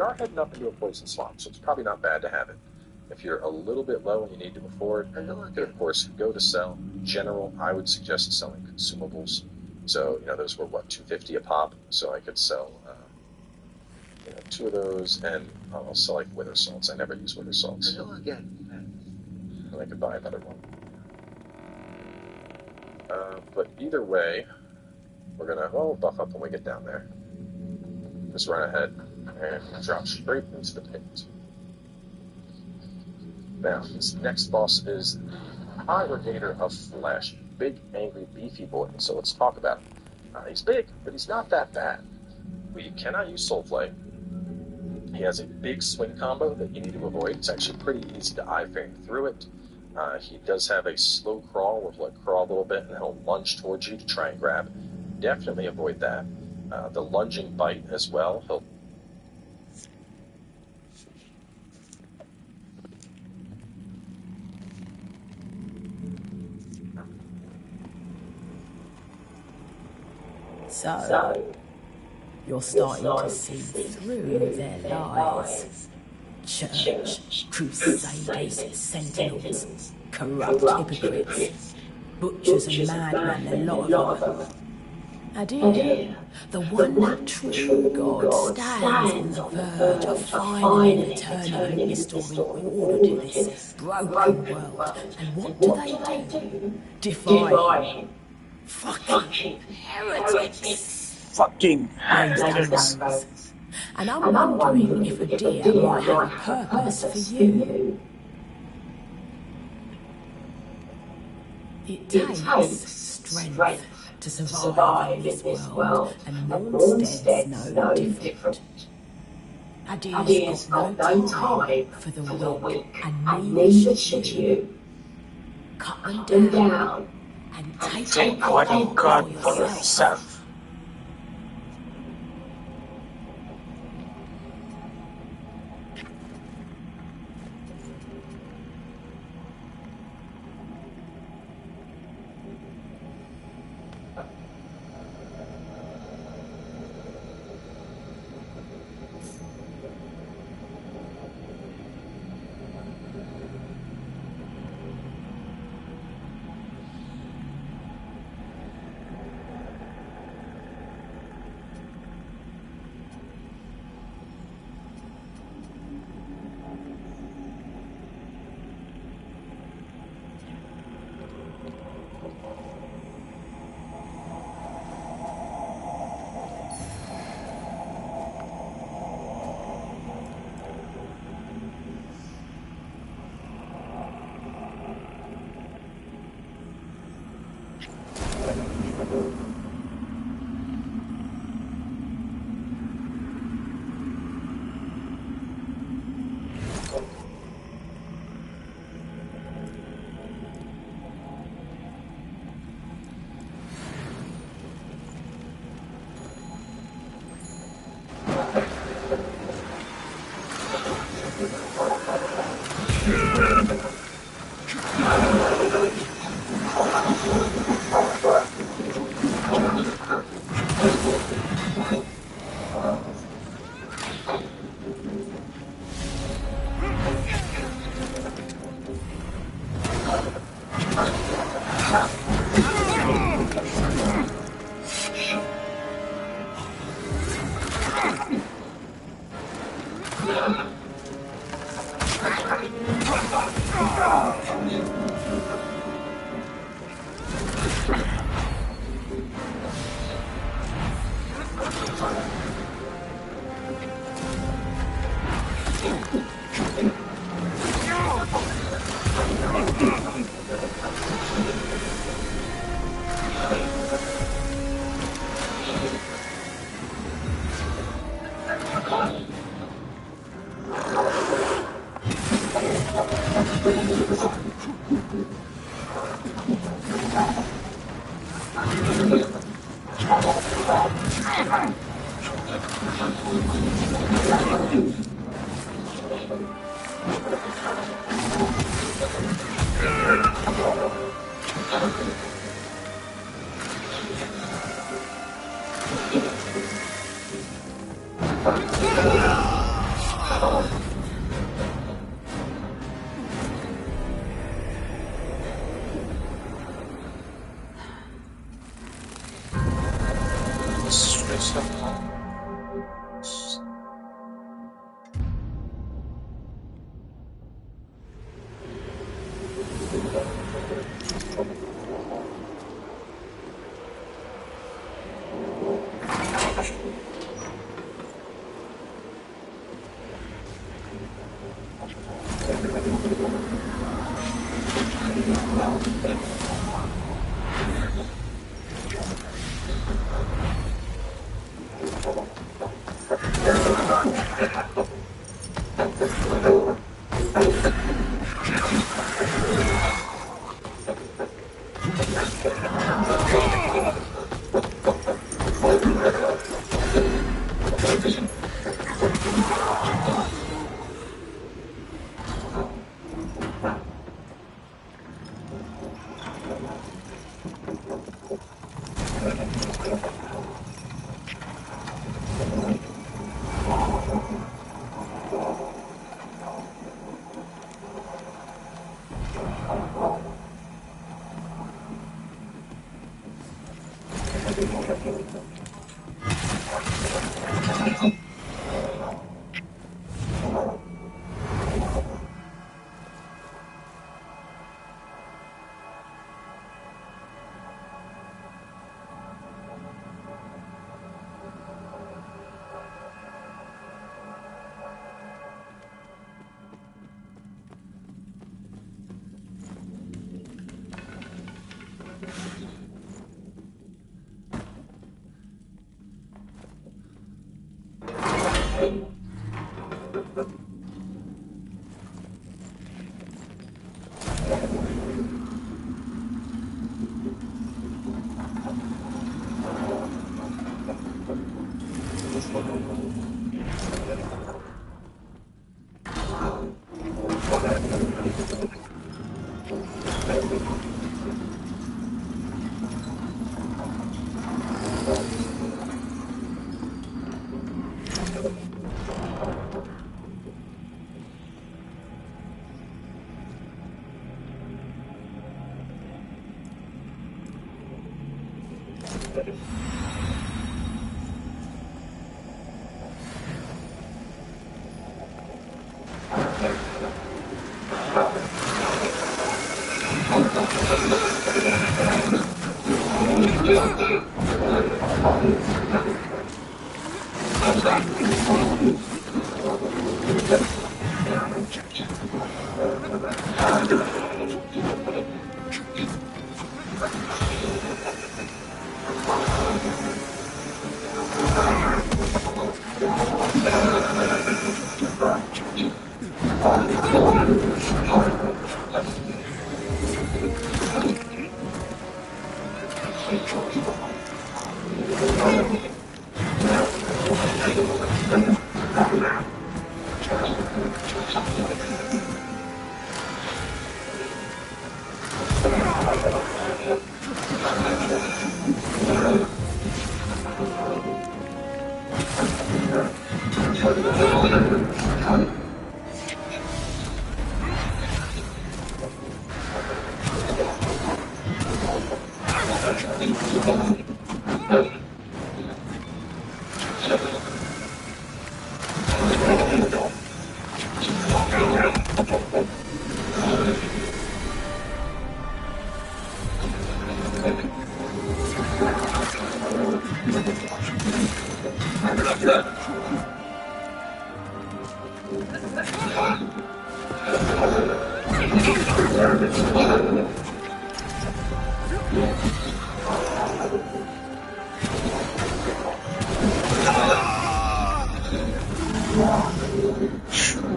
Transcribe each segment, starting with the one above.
are heading up into a poison swamp, so it's probably not bad to have it. If you're a little bit low and you need to afford, you could of course go to sell. In general, I would suggest selling consumables. So, those were what, 250 a pop? So I could sell, two of those, and I'll sell like wither salts. I never use wither salts. And I could buy another one. But either way, we're gonna, buff up when we get down there. Just run ahead and drop straight into the pit. Now, this next boss is the Congregator of Flesh. Big, angry, beefy boy. So let's talk about him. He's big, but he's not that bad. We cannot use Soulflay. He has a big swing combo that you need to avoid. It's actually pretty easy to iframe through it. He does have a slow crawl where he'll crawl a little bit and he'll lunge towards you to try and grab. Definitely avoid that. The lunging bite as well. He'll So, you're starting to see through their lies. Church, crusaders, sentinels, corrupt hypocrites, butchers and madmen, a lot of them. Adir, the one true God, stands on the verge of finally returning and restoring order to this broken world. And what do? Defy him. Fucking heretics. Fucking heretics. And I'm wondering if Adir might have a purpose for you. It takes strength to survive in this world, and Mornstead's no different. Adir's got no time for the weak, and neither should you. Cut them down. And take what you got for yourself.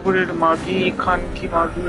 বুড়ির মাগি খান কি মাগি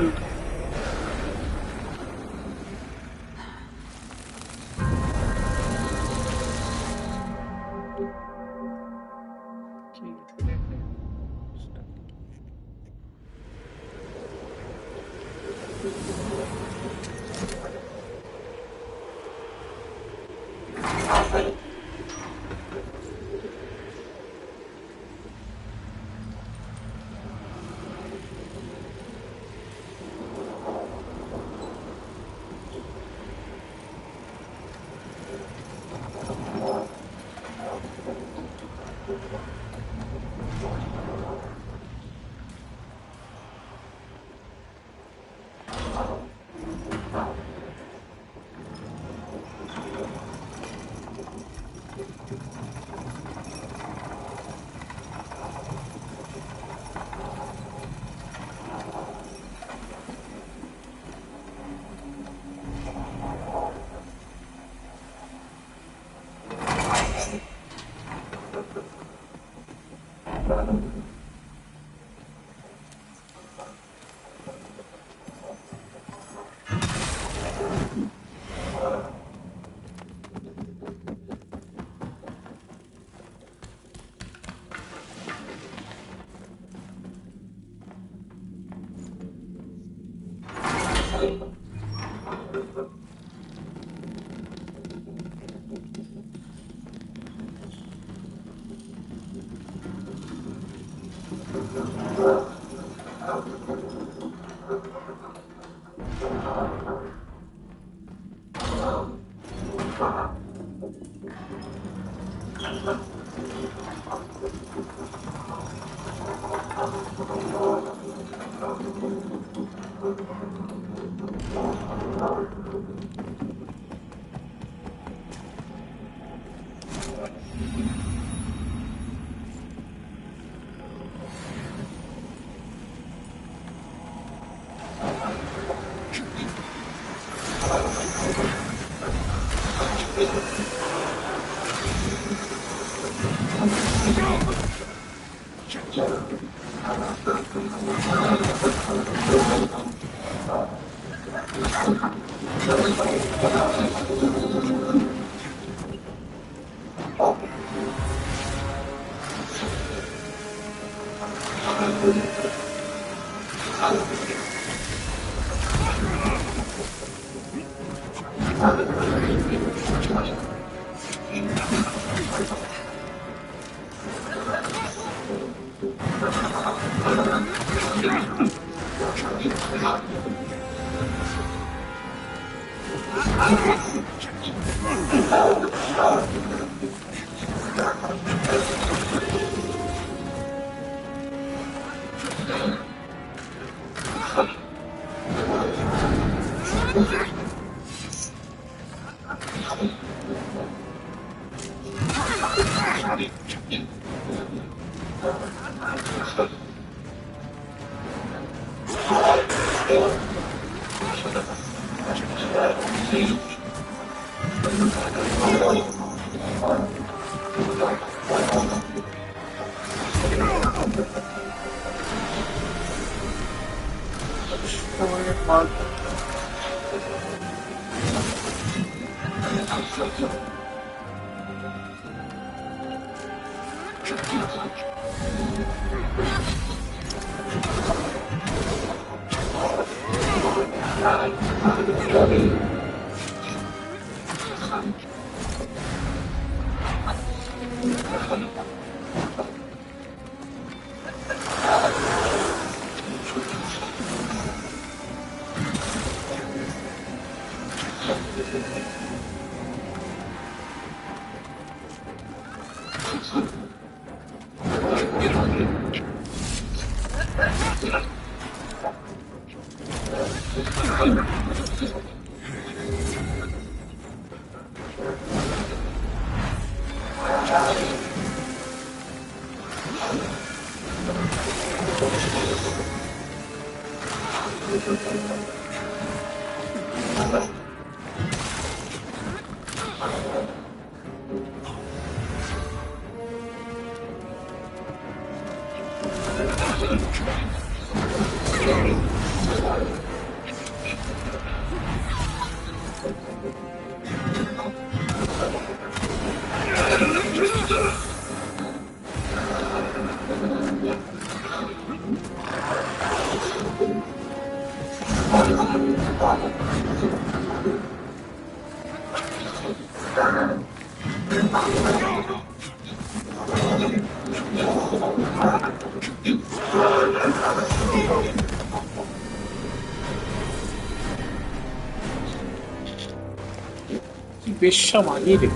বেশ্যা মাগিয়ে রে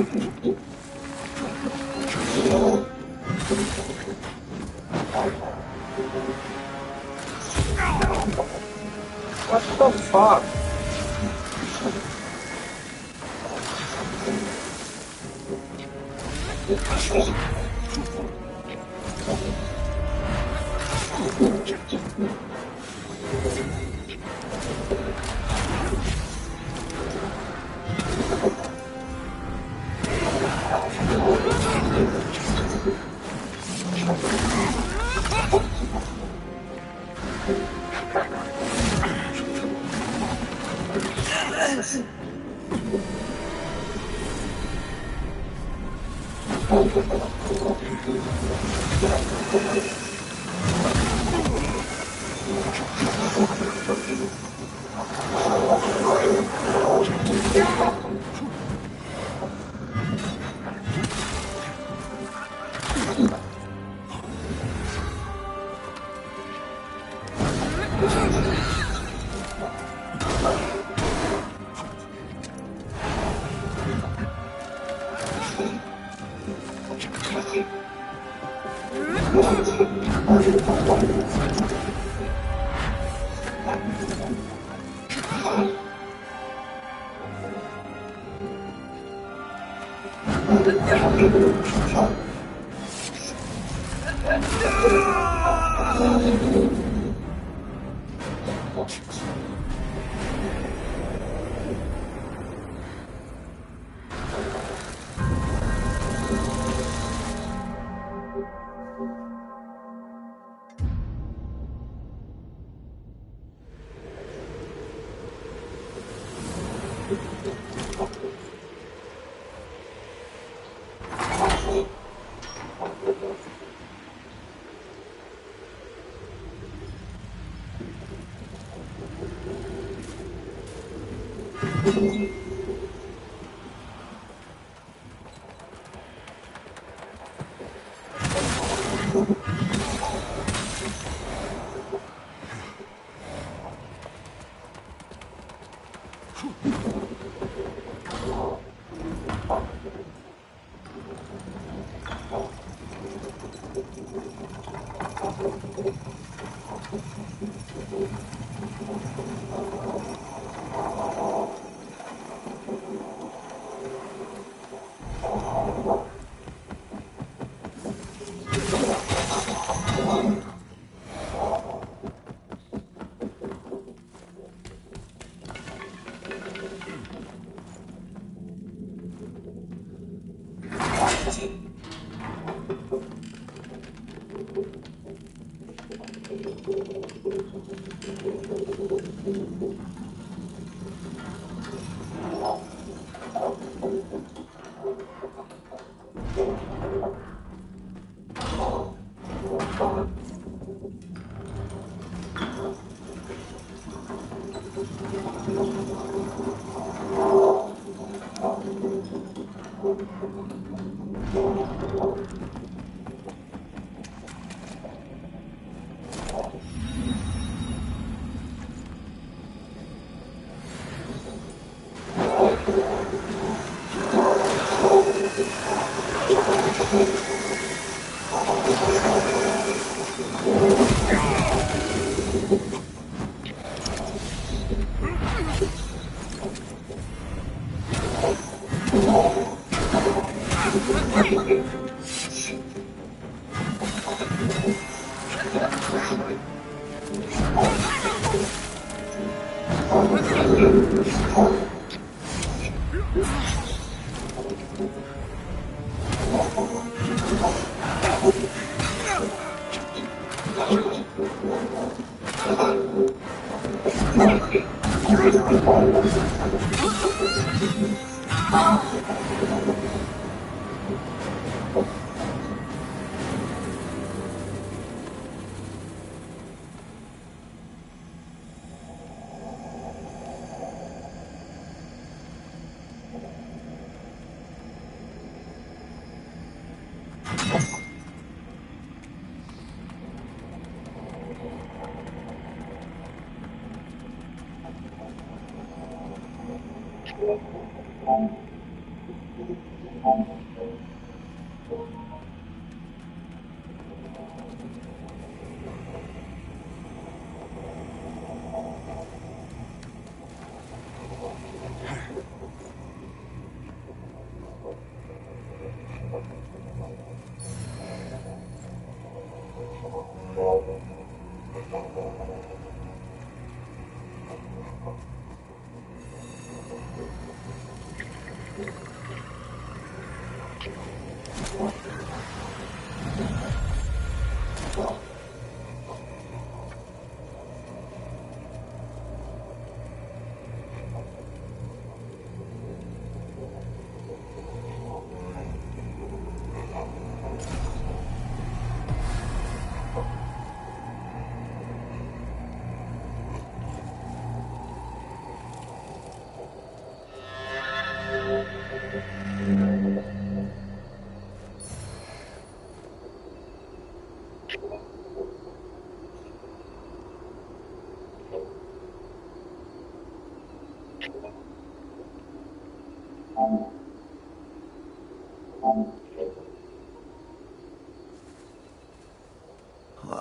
What the fuck?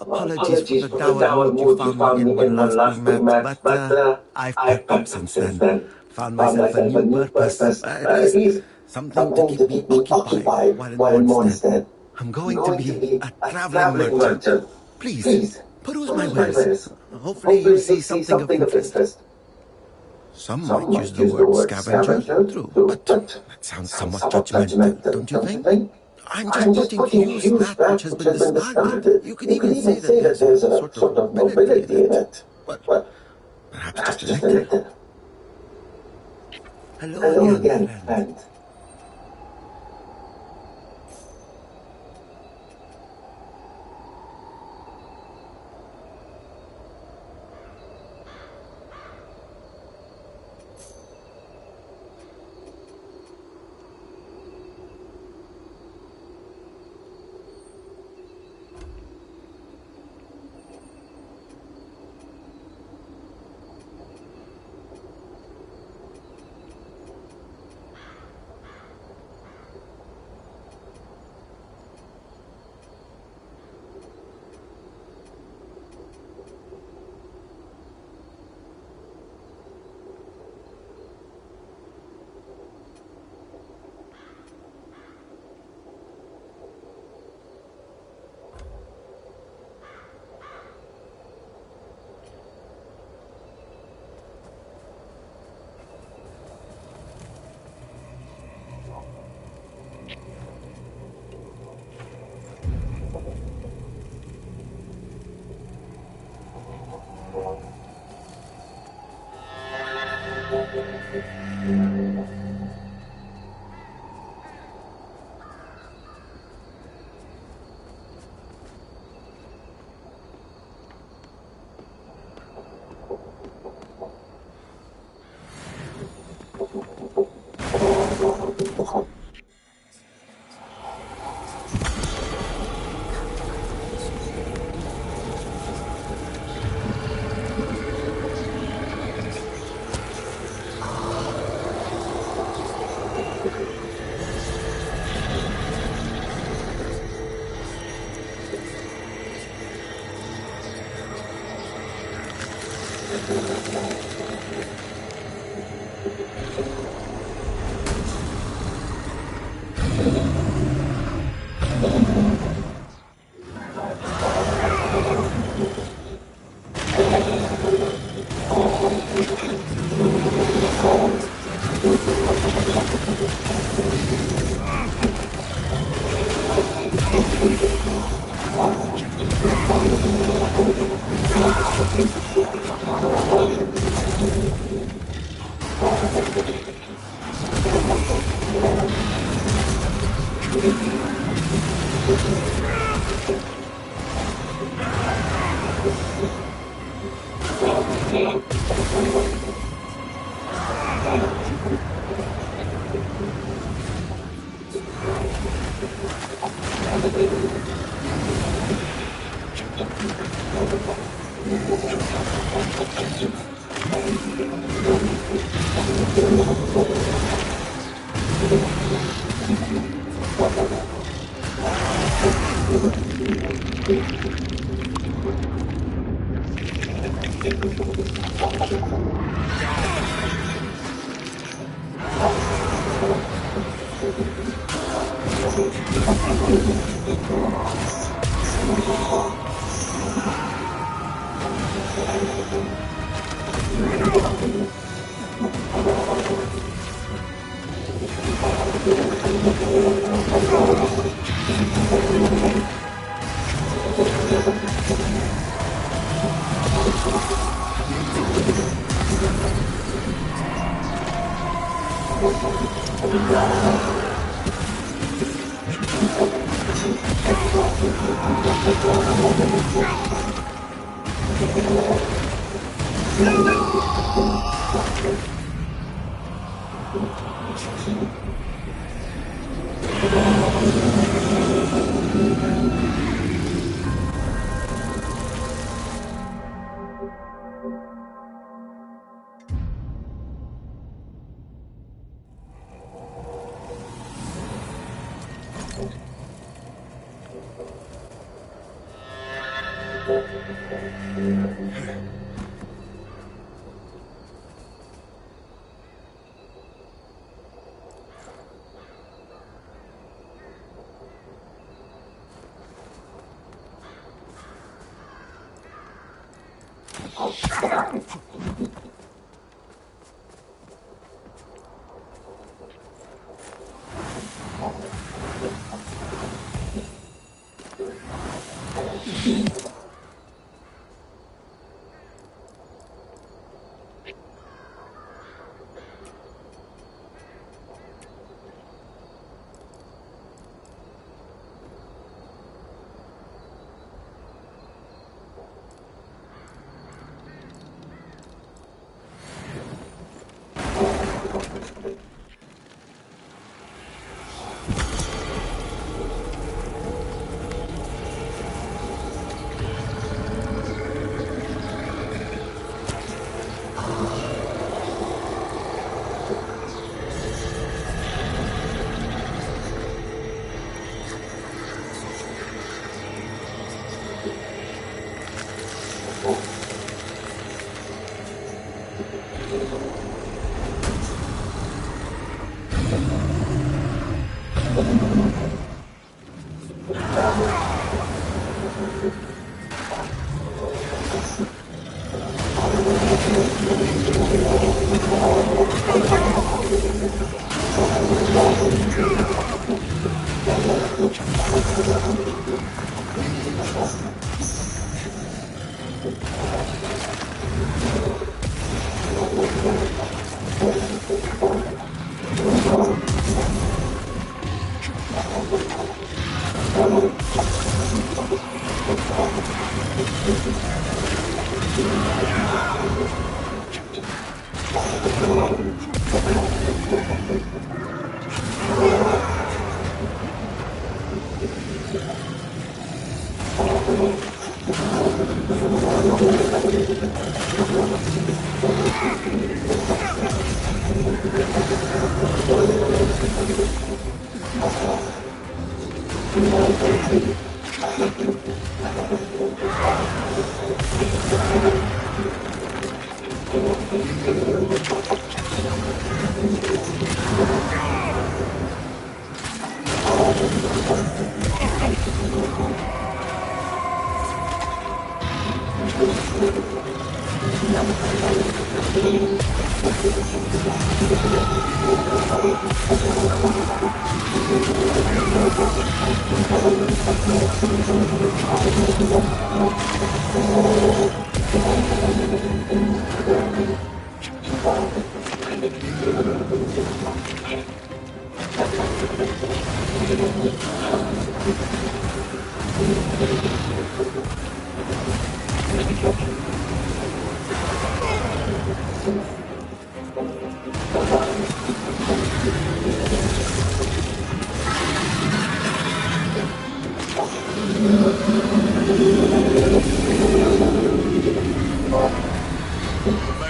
Apologies for the dour mood you found me in when last we met, but I've perked up since then. Found myself a new purpose, at least something to keep me occupied while in Mondstadt. I'm going to be a traveling merchant. Please, peruse my wares. Hopefully you'll see something of interest. Some might use the word scavenger, true, but that sounds somewhat judgmental, don't you think? I'm just putting to use that which has been discarded. You could even say that there's a sort of nobility in it. Well, perhaps just a little. Hello again, friend.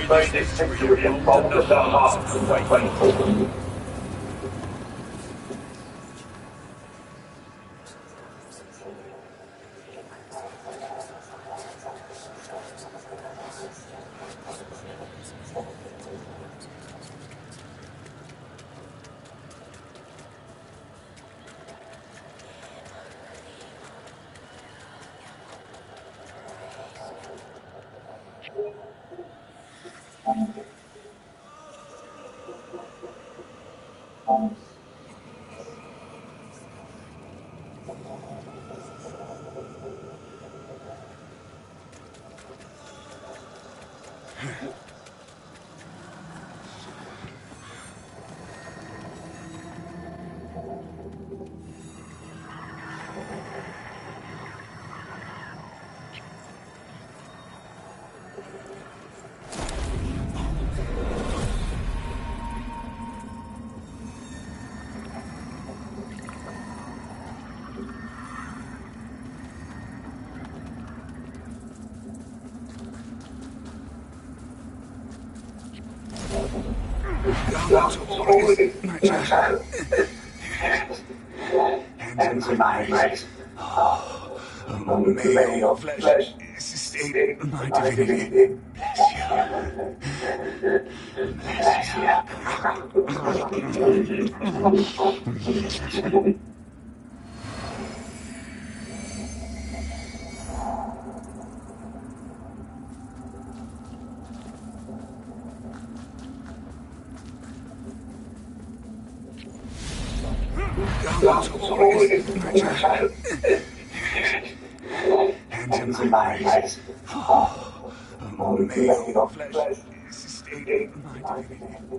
May this victory embolden the hearts of the faithful. My child. Hands in my eyes. May your flesh sustain my divinity. Bless you. God's holy, my child. Hands in my eyes. May your flesh sustain my divinity.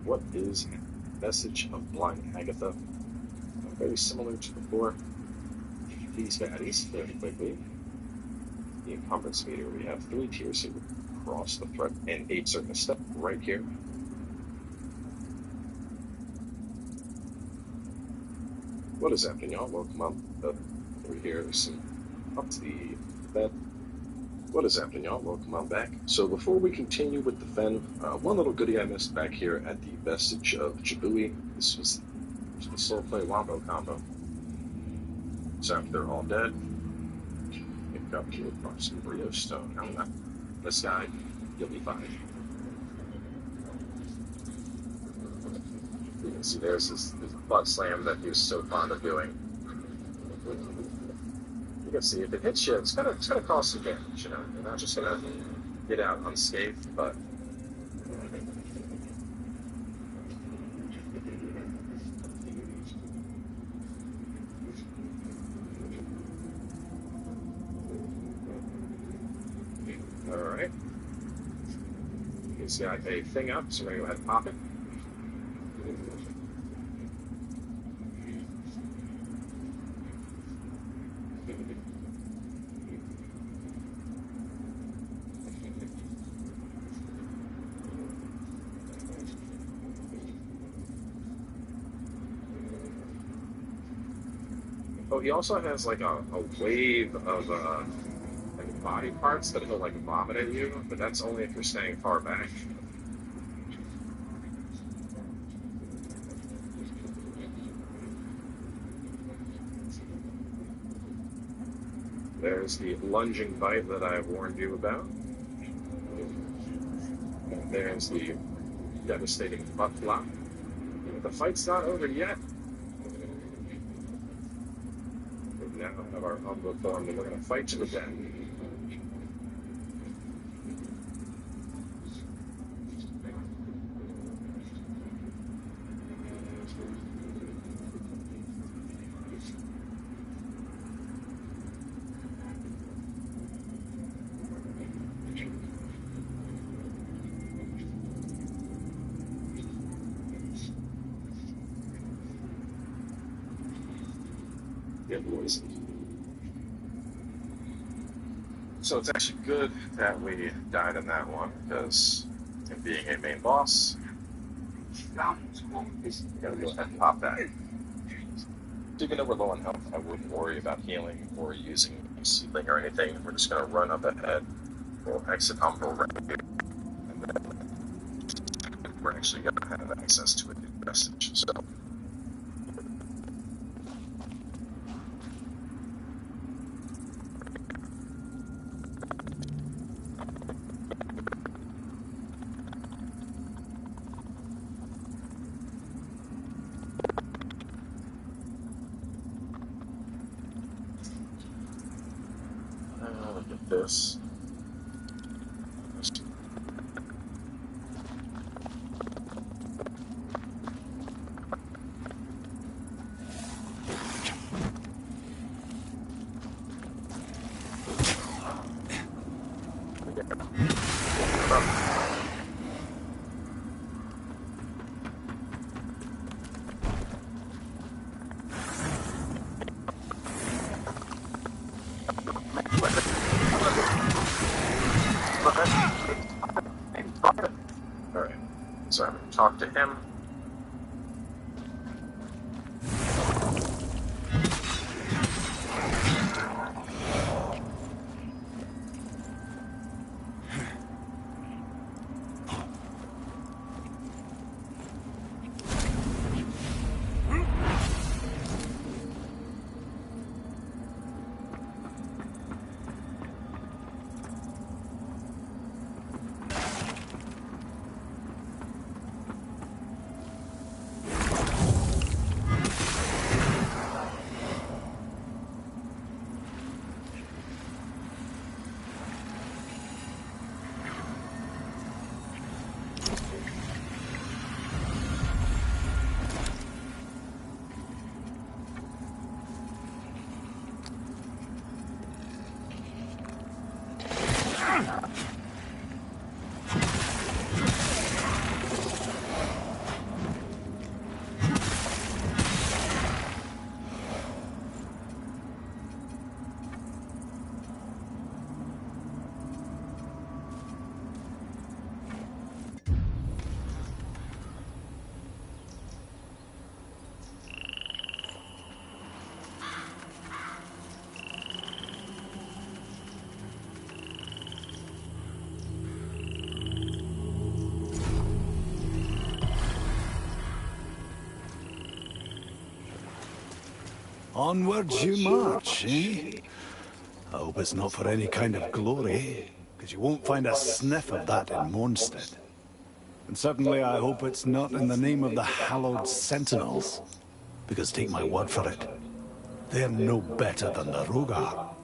What is Message of Blind Agatha? Very similar to before. These baddies, very quickly. The encumbrance meter, we have 3 tiers here. Cross the threat and 8 certain step right here. What is happening, y'all? Welcome up over here. Up to the bed. What is happening, y'all? Welcome on back. So before we continue with the Fen, one little goodie I missed back here at the Vestige of Jabui. This was the Soul Play Wombo combo. So after they're all dead, pick up you across some Brio Stone. This guy, you'll be fine. See, there's his butt slam that he was so fond of doing. You can see if it hits you, it's gonna cause some damage. You know, you're not just gonna get out unscathed, but. Alright. He's got a thing up, so we're gonna go ahead and pop it. Oh, he also has like a wave of like body parts that he'll like vomit at you, but that's only if you're staying far back. There's the lunging bite that I warned you about. And there's the devastating butt flop. The fight's not over yet. We now have our Umbra form, and we're going to fight to the death. So it's actually good that we died in that one, because in being a main boss, you gotta go ahead and pop that. Even though we're low on health, I wouldn't worry about healing or using seedling or anything. We're just gonna run up ahead. We'll exit Umbra right here, and then we're actually gonna have access to a new message. So. Look at this. Alright, so I'm going to talk to him. Onwards you march, eh? I hope it's not for any kind of glory, because you won't find a sniff of that in Mondstadt. And certainly I hope it's not in the name of the hallowed Sentinels. Because take my word for it, they're no better than the Rogar.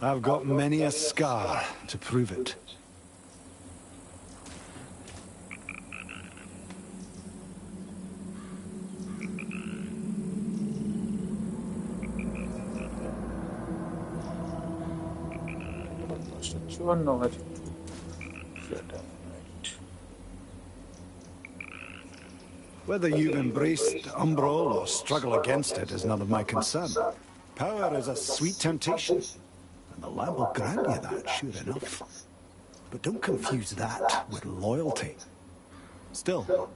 I've got many a scar to prove it. Whether you've embraced Umbral or struggle against it is none of my concern. Power is a sweet temptation, and the lab will grant you that, sure enough. But don't confuse that with loyalty. Still,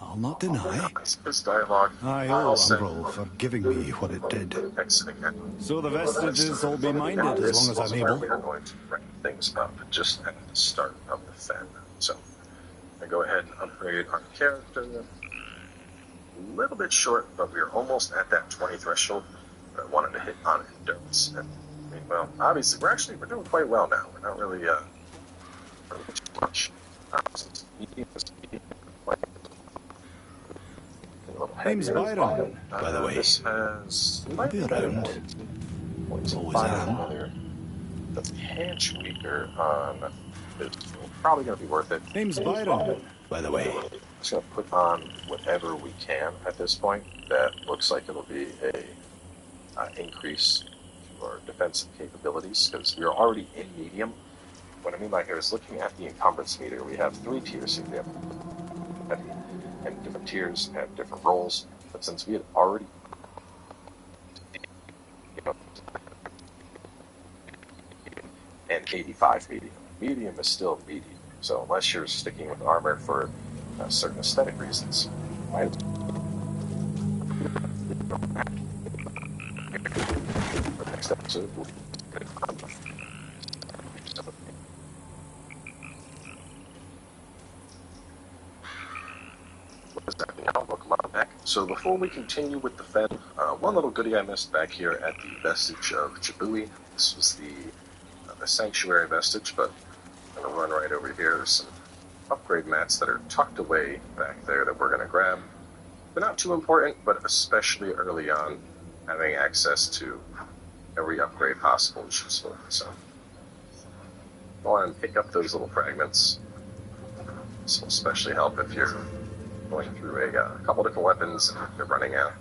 I'll not deny This dialogue. I owe Umbral for giving me what it did. Exiting it. So the vestiges will be Now, minded as long as this I'm was where able. we are going to wrap things up just at the start of the Fen. So, I go ahead and upgrade our character. A little bit short, but we are almost at that 20 threshold that I wanted to hit on endurance. And, I mean, well, obviously, we're doing quite well now. We're not really, too much. Name's Byron, by the way. This has Be around. points of Always fire am. earlier. The patch weaker on is probably going to be worth it. Name's Byron, by the way. Just going to put on whatever we can at this point. That looks like it'll be a increase to our defensive capabilities because we are already in medium. What I mean by here is looking at the encumbrance meter. We have 3 tiers here. We have heavy, and different tiers have different roles. But since we had already, and 85 medium, medium is still medium. So unless you're sticking with armor for certain aesthetic reasons, right? The next episode will be So before we continue with the Fen, one little goodie I missed back here at the vestige of Jabui. This was the sanctuary vestige, but I'm going to run right over here. There's some upgrade mats that are tucked away back there that we're going to grab. They're not too important, but especially early on, having access to every upgrade possible is useful. So go on and pick up those little fragments. This will especially help if you're going through a couple different weapons and you're running out.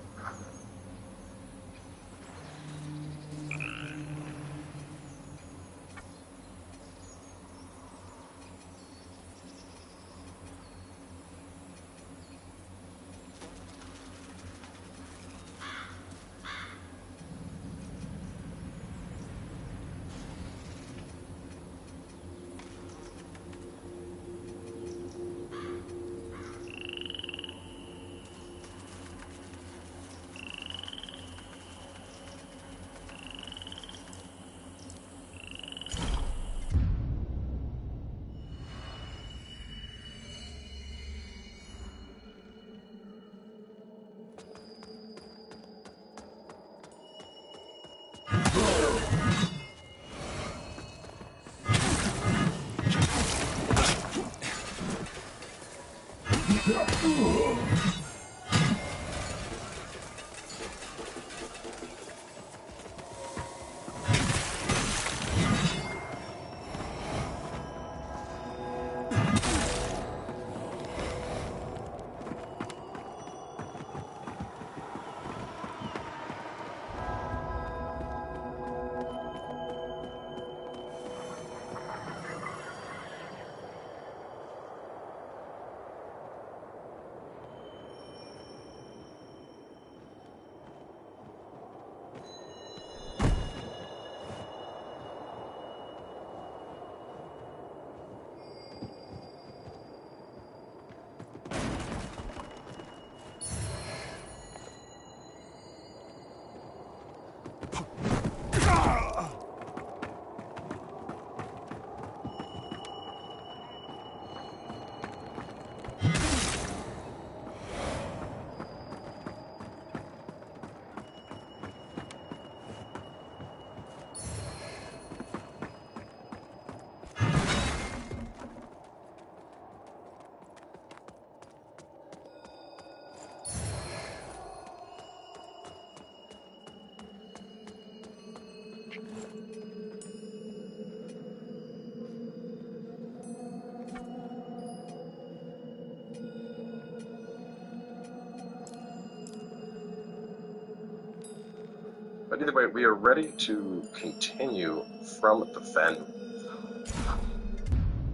But either way, we are ready to continue from the Fen.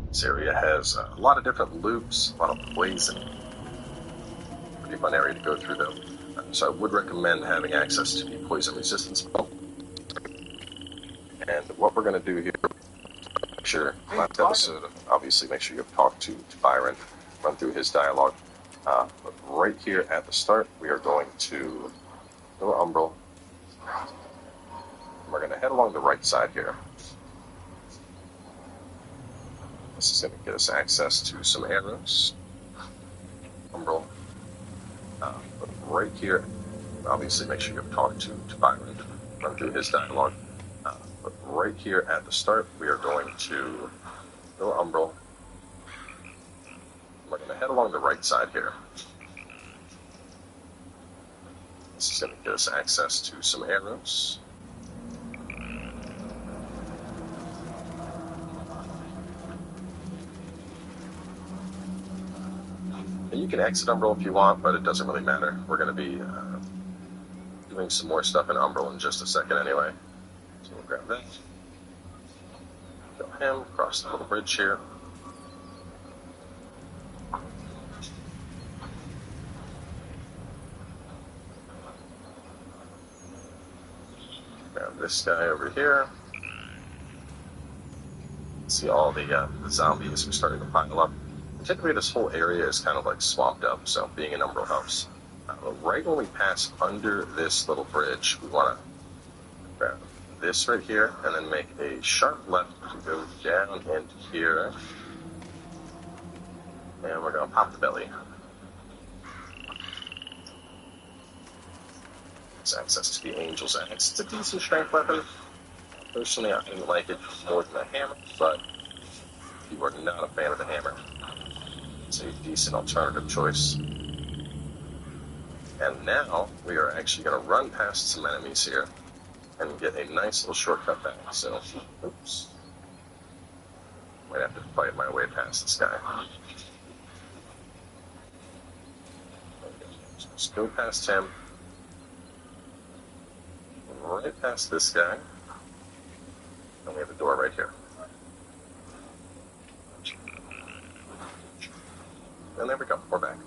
This area has a lot of different loops, a lot of poison. Pretty fun area to go through, though. So I would recommend having access to the poison resistance spell. And what we're going to do here, make sure, last episode, obviously make sure you have talked to Byron, run through his dialogue. But right here at the start, we are going to go to Umbral. We're going to head along the right side here. This is going to get us access to some arrows. Umbral. But right here, obviously make sure you have talked to Byron, run through his dialogue. But right here at the start, we are going to go to Umbral. We're going to head along the right side here. This is going to get us access to some arrows. And you can exit Umbral if you want, but it doesn't really matter. We're going to be doing some more stuff in Umbral in just a second anyway. So we'll grab that. Go him, cross the little bridge here. Grab this guy over here. See all the zombies are starting to pile up. Typically, this whole area is kind of like swamped up, so being in Umbral helps. Right when we pass under this little bridge, we want to grab this right here, and then make a sharp left to go down into here. And we're going to pop the belly. It's access to the Angel's Axe. It's a decent strength weapon. Personally, I didn't like it more than the hammer, but if you are not a fan of the hammer, it's a decent alternative choice. And now we are actually going to run past some enemies here and get a nice little shortcut back. So, oops. Might have to fight my way past this guy. So just go past him. Right past this guy. And we have a door right here. And there we go, we're back.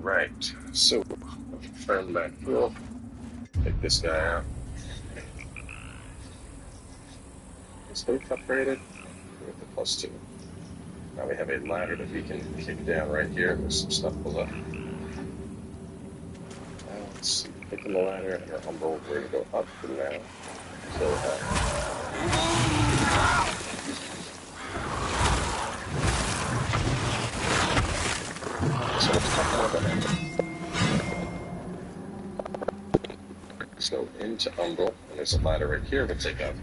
Alright, so turn back here. Take this guy out. Is both upgraded? With the +2. Now we have a ladder that we can kick down right here. There's some stuff below. Let's see, picking the ladder and our Umbral, we're going to go up for now. Kill her. So let's talk more about that. Let's go into Umbral, and there's a ladder right here to take up.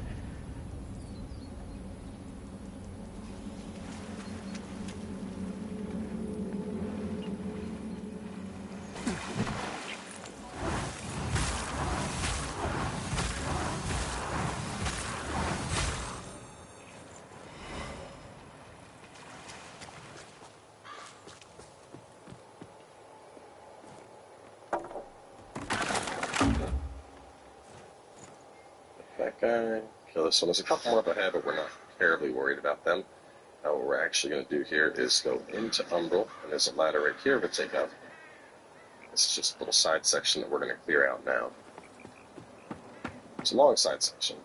That guy, kill this one. There's a couple more up ahead, but we're not terribly worried about them. Now what we're actually going to do here is go into Umbral, and there's a ladder right here to take up. This is just a little side section that we're going to clear out now. It's a long side section.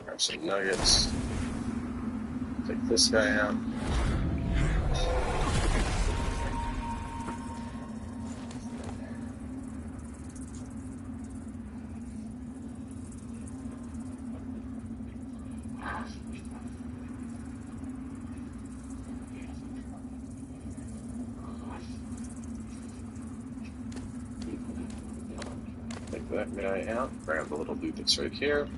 Grab some nuggets. Take this guy out. Take that guy out. Grab the little loot that's right here.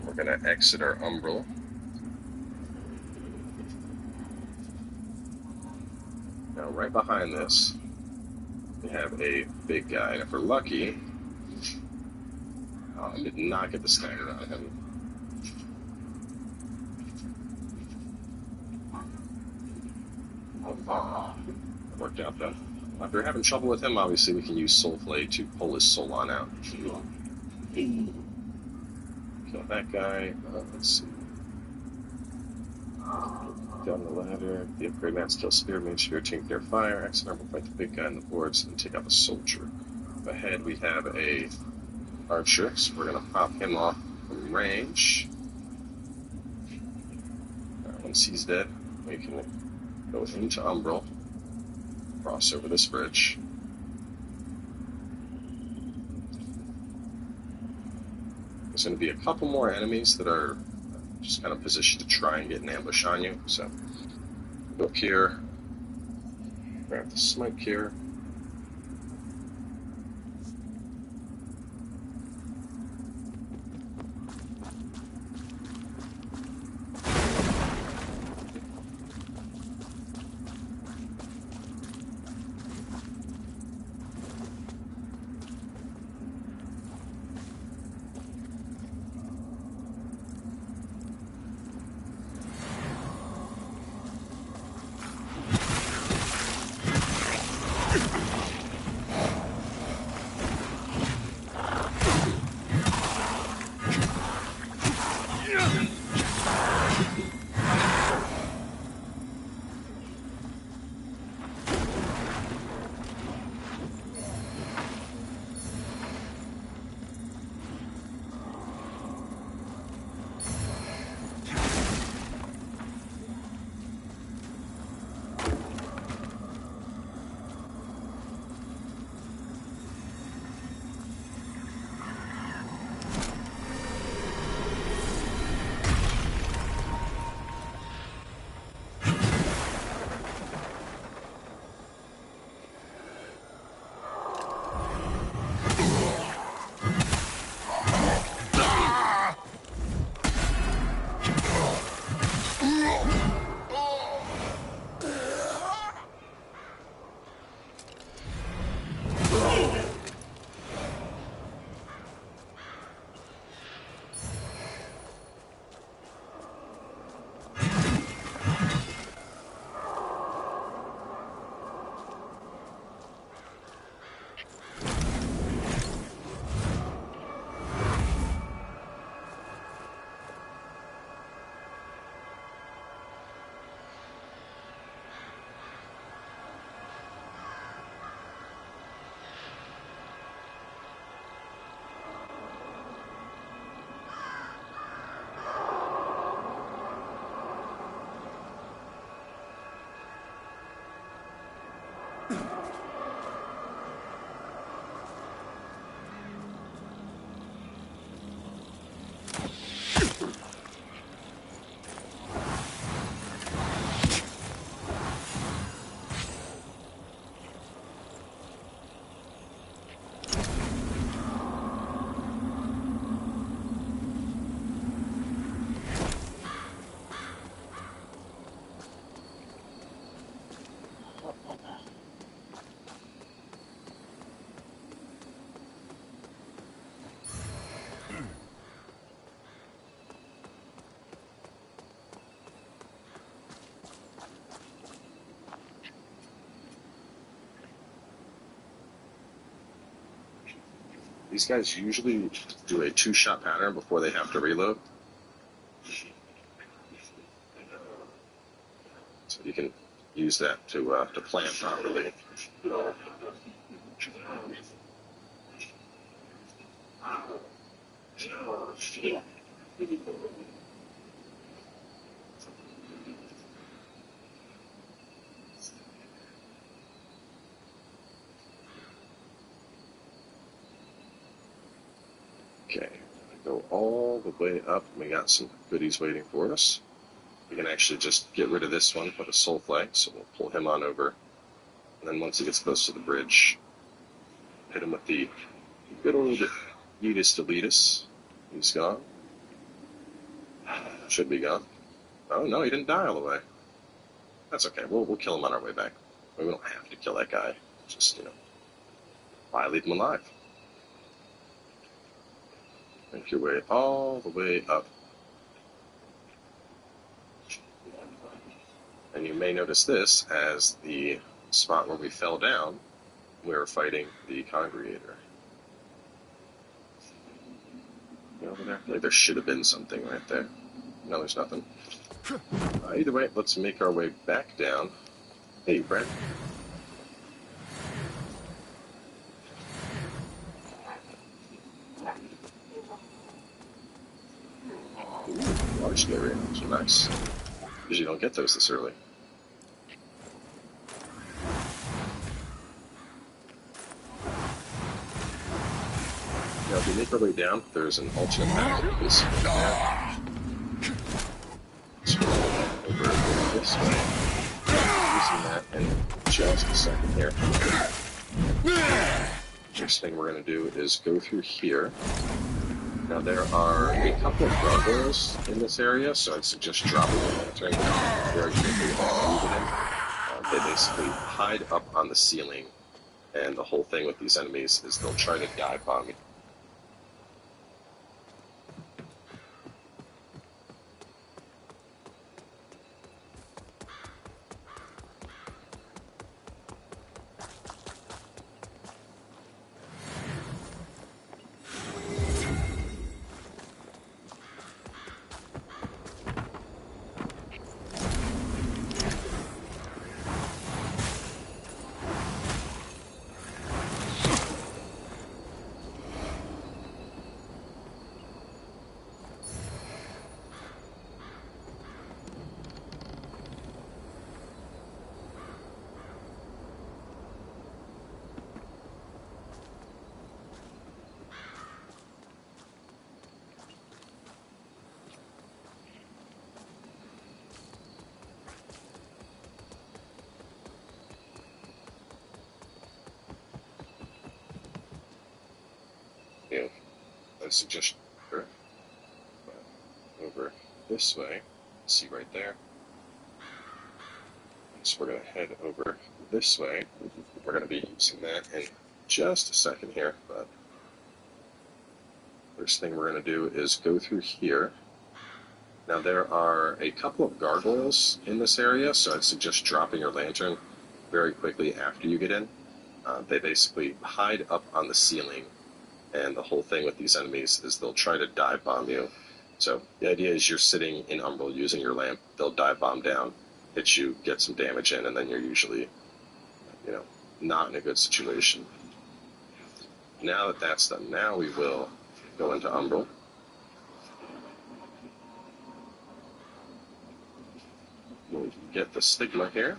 We're going to exit our Umbral. Now, right behind this, we have a big guy. And if we're lucky, I did not get the stagger on him. It worked out though. If we're having trouble with him, obviously we can use Soul Flay to pull his soul on out. Kill that guy. Let's see. Down the ladder. The upgrade mats kill spear, main spear, team clear fire. Exit arm will fight the big guy in the boards and take out the soldier. Up ahead we have a archer, so we're gonna pop him off from range. Once he's dead, we can go into Umbral, cross over this bridge. There's going to be a couple more enemies that are just kind of positioned to try and get an ambush on you. So, go up here, grab the smite here. these guys usually do a 2-shot pattern before they have to reload. So you can use that to plan properly. Okay, go all the way up. We got some goodies waiting for us. We can actually just get rid of this one, put a soul flag, so we'll pull him on over. And then once he gets close to the bridge, hit him with the good old Yeetus Deletus. He's gone. Should be gone. Oh no, he didn't die all the way. That's okay, we'll kill him on our way back. We don't have to kill that guy. Just, why leave him alive? Make your way all the way up. And you may notice this as the spot where we fell down. We were fighting the Congregator. Over there? Like there should have been something right there. No, there's nothing. Either way, let's make our way back down. Hey, Brent. Ooh, large area. Those are nice. Because you don't get those this early. Now, if you make our way down, there's an alternate path here. This over this way. Using that in just a second here. First thing we're going to do is go through here. Now, there are a couple of gargoyles in this area, so I'd suggest dropping the lantern very quickly after you get in. They basically hide up on the ceiling, and the whole thing with these enemies is they'll try to dive bomb you. I suggest over this way. See right there. So we're going to head over this way. We're going to be using that in just a second here, but first thing we're going to do is go through here. Now there are a couple of gargoyles in this area, so I'd suggest dropping your lantern very quickly after you get in. They basically hide up on the ceiling, and the whole thing with these enemies is they'll try to dive bomb you. So the idea is you're sitting in Umbral using your lamp, they'll dive bomb down, hit you, get some damage in, and then you're usually, not in a good situation. Now that that's done, now we will go into Umbral. We'll get the stigma here.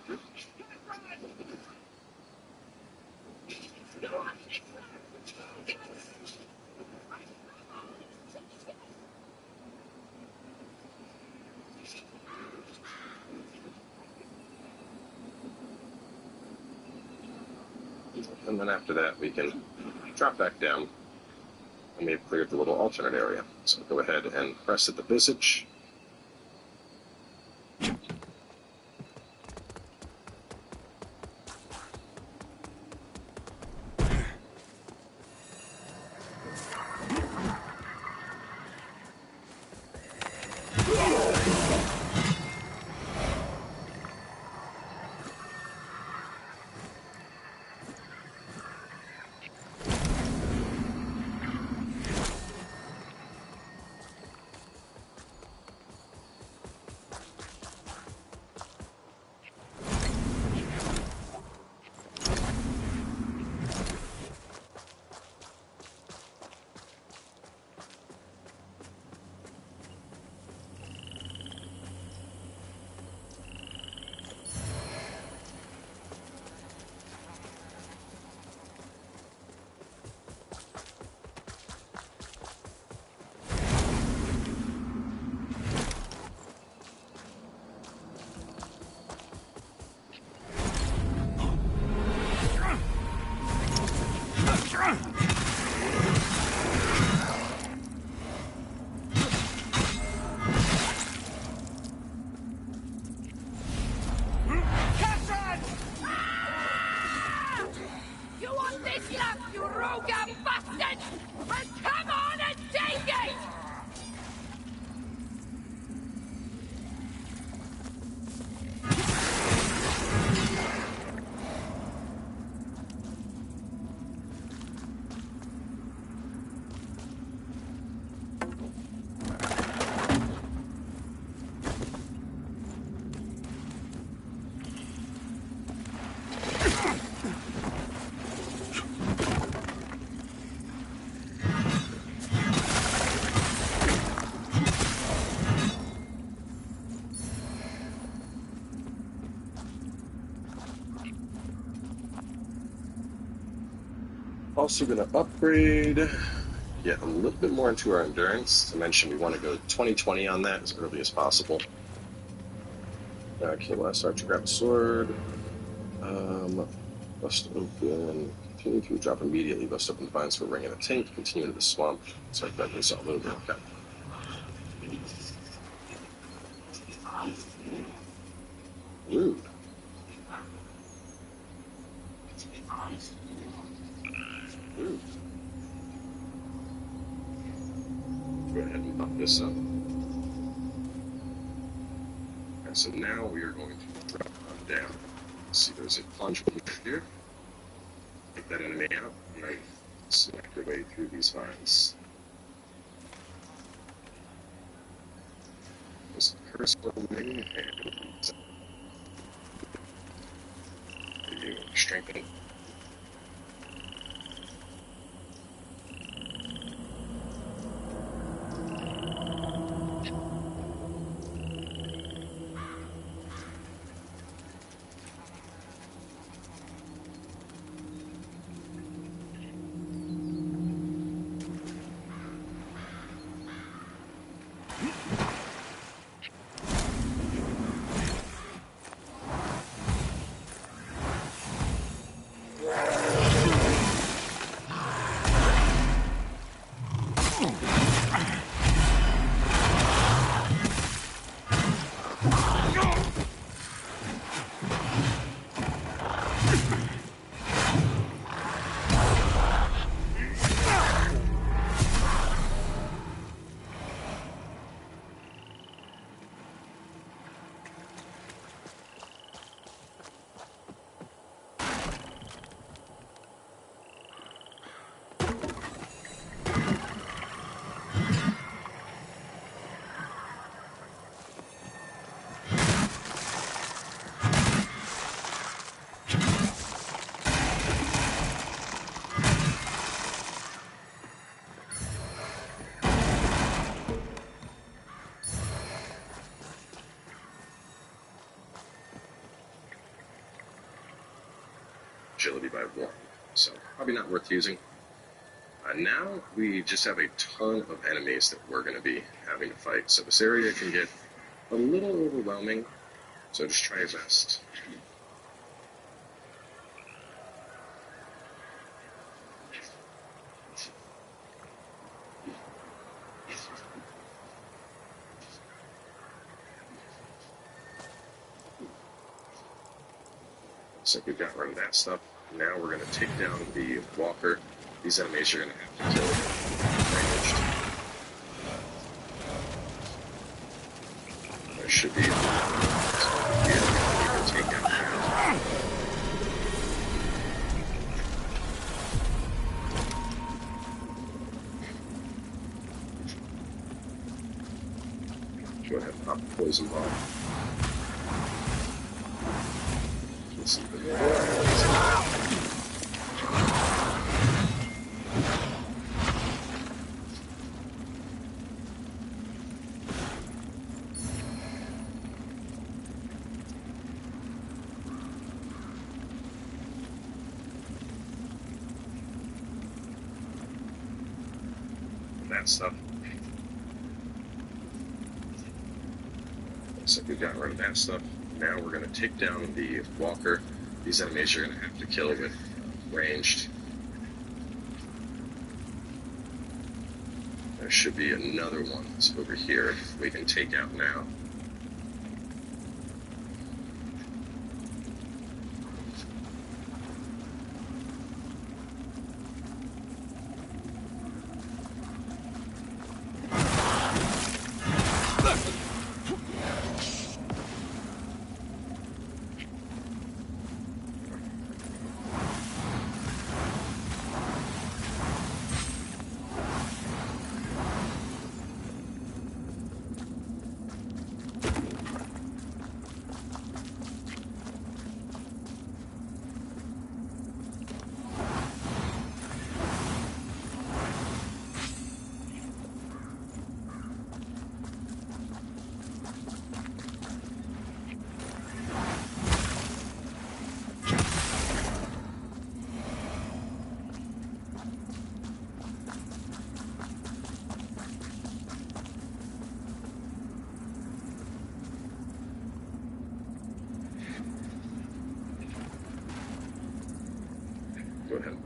And then after that, we can drop back down, and we've cleared the little alternate area. So go ahead and press at the visage. also going to upgrade, get a little bit more into our endurance. I mentioned we want to go 2020 on that as early as possible. Okay, last start to grab a sword. Bust open. Continue to drop immediately. Bust open the vines for a ring and a tank. Continue into the swamp. It's like that this all over. Okay. Rude. Rude. Go ahead and bump this up. Okay, so now we are going to drop on down. Let's see, there's a plunge over here. Take that enemy out, and then select your way through these vines. There's a curse building, and you strengthen. Agility by 1, so probably not worth using. Now we just have a ton of enemies that we're going to be having to fight, so this area can get a little overwhelming, so just try your best. So we've got rid of that stuff. Now we're going to take down the walker. These enemies you're going to have to kill ranged. There should be take out that. Go ahead and pop the poison bomb. That stuff. So we've got rid of that stuff. Now we're going to take down the walker. These enemies you're going to have to kill with ranged. There should be another one that's over here we can take out now.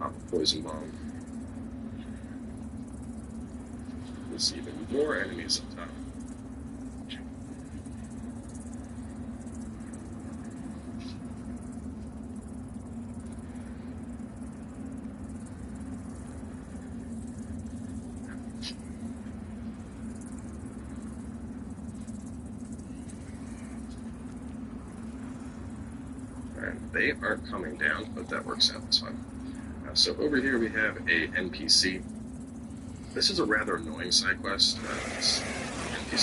pop a poison bomb. There's even more enemies up top. And they aren't coming down, but that works out, it's fine. So over here we have a NPC. This is a rather annoying side quest. This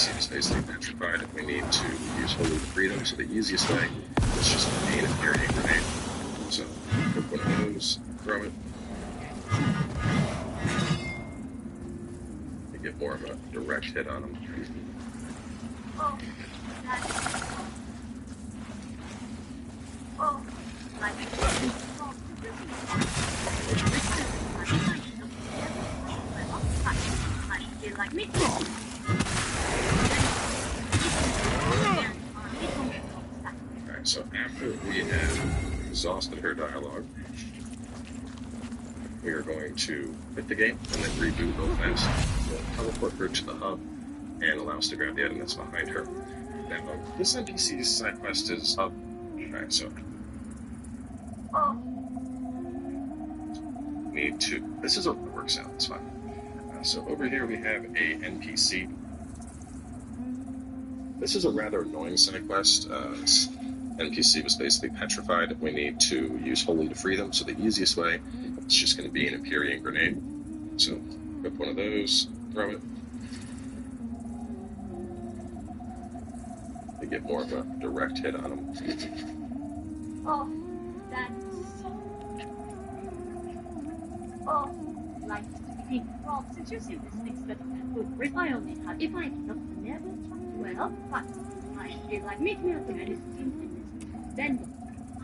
NPC is basically petrified and we need to use Holy Freedom, so the easiest way is just to gain a parrying grenade. So, pick one of those, throw it. You get more of a direct hit on them. Alright, so after we have exhausted her dialogue, we are going to quit the game and then reboot real fast. We'll teleport her to the hub and allow us to grab the item that's behind her. Now, this NPC's side quest is up. Alright, so need to. This is what works out, it's fine. So over here we have a NPC. This is a rather annoying side quest. This NPC was basically petrified. We need to use Holy to free them, so the easiest way is just going to be an Empyrean grenade. So grab one of those, throw it. You get more of a direct hit on them. Oh, that's so... Oh, like, well, since you see this thing's better than good, if I only had, if I cannot never talk well, but I feel like make me up the medicine, then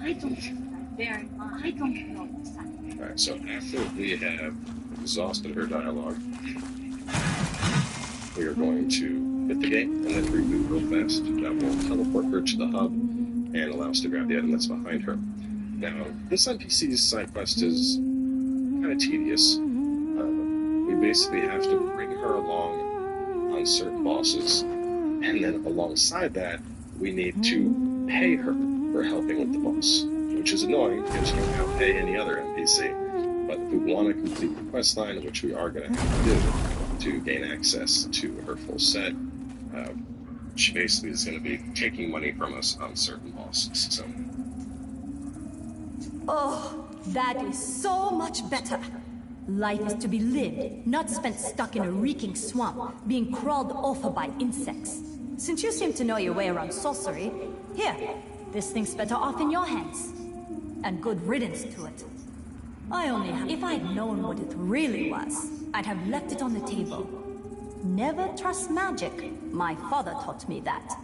I don't have very much, I don't know exactly. Alright, so after we have exhausted her dialogue, we are going to hit the game and then reboot real fast. That will teleport her to the hub and allow us to grab the item that's behind her. Now, this NPC's side quest is kind of tedious. We basically have to bring her along on certain bosses, and then alongside that, we need to pay her for helping with the boss, which is annoying because you can't pay any other NPC. But if we want to complete the quest line, which we are going to have to do to gain access to her full set, she basically is going to be taking money from us on certain bosses. So. Oh, that is so much better. Life is to be lived, not spent stuck in a reeking swamp, being crawled over by insects. Since you seem to know your way around sorcery, here, this thing's better off in your hands. And good riddance to it. If I'd known what it really was, I'd have left it on the table. Never trust magic. My father taught me that.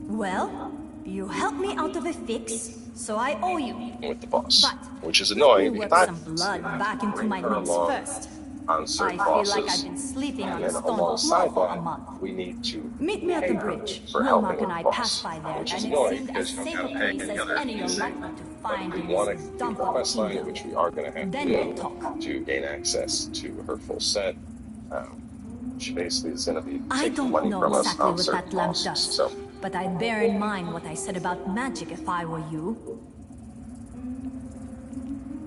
Well, you helped me out of a fix, so I owe you. With the boss, But which is annoying work because some blood back into my limbs first. on I certain feel bosses, like I've been sleeping on and a then stone alongside floor for a that, month. we need to Meet me at pay the her bridge. for Melmark helping and I with the passed boss, by there, which is and it annoying seemed because as you don't safe have a to pay place any as other any you're NPC. likely to But find if in we want to this complete dump the of quest line, kingdom. which we are going to have Then to we'll do talk. to gain access to her full set, she basically is going to be I taking don't money know from us exactly on what certain that lamp bosses. does, So, but I'd bear in mind what I said about magic if I were you.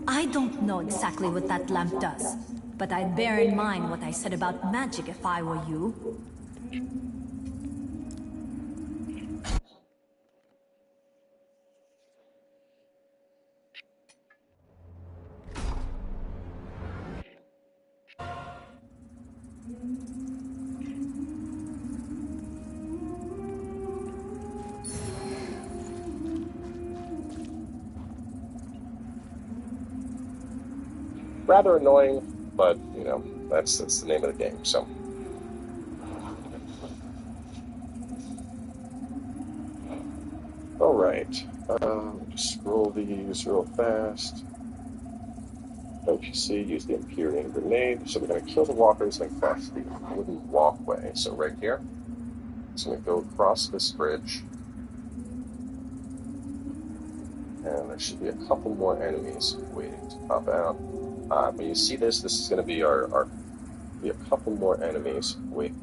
I don't know exactly what that lamp does, but I'd bear in mind what I said about magic if I were you. rather annoying, but you know, that's the name of the game. So. Alright, just scroll these real fast. NPC, use the Empyrean grenade. So we're going to kill the walkers and cross the wooden walkway. So right here, so we go across this bridge. And there should be a couple more enemies waiting to pop out. When you see this, this is going to be a couple more enemies waiting.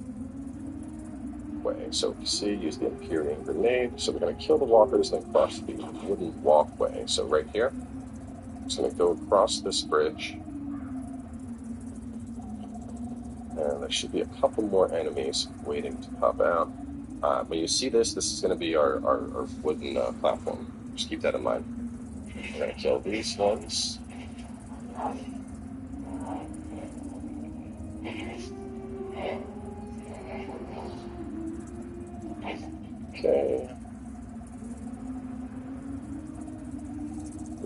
So if you see, use the Empyrean Grenade. So we're going to kill the walkers and then cross the wooden walkway. So right here, I'm just going to go across this bridge. And there should be a couple more enemies waiting to pop out. When you see this, this is going to be our wooden platform. Just keep that in mind. We're going to kill these ones. Okay.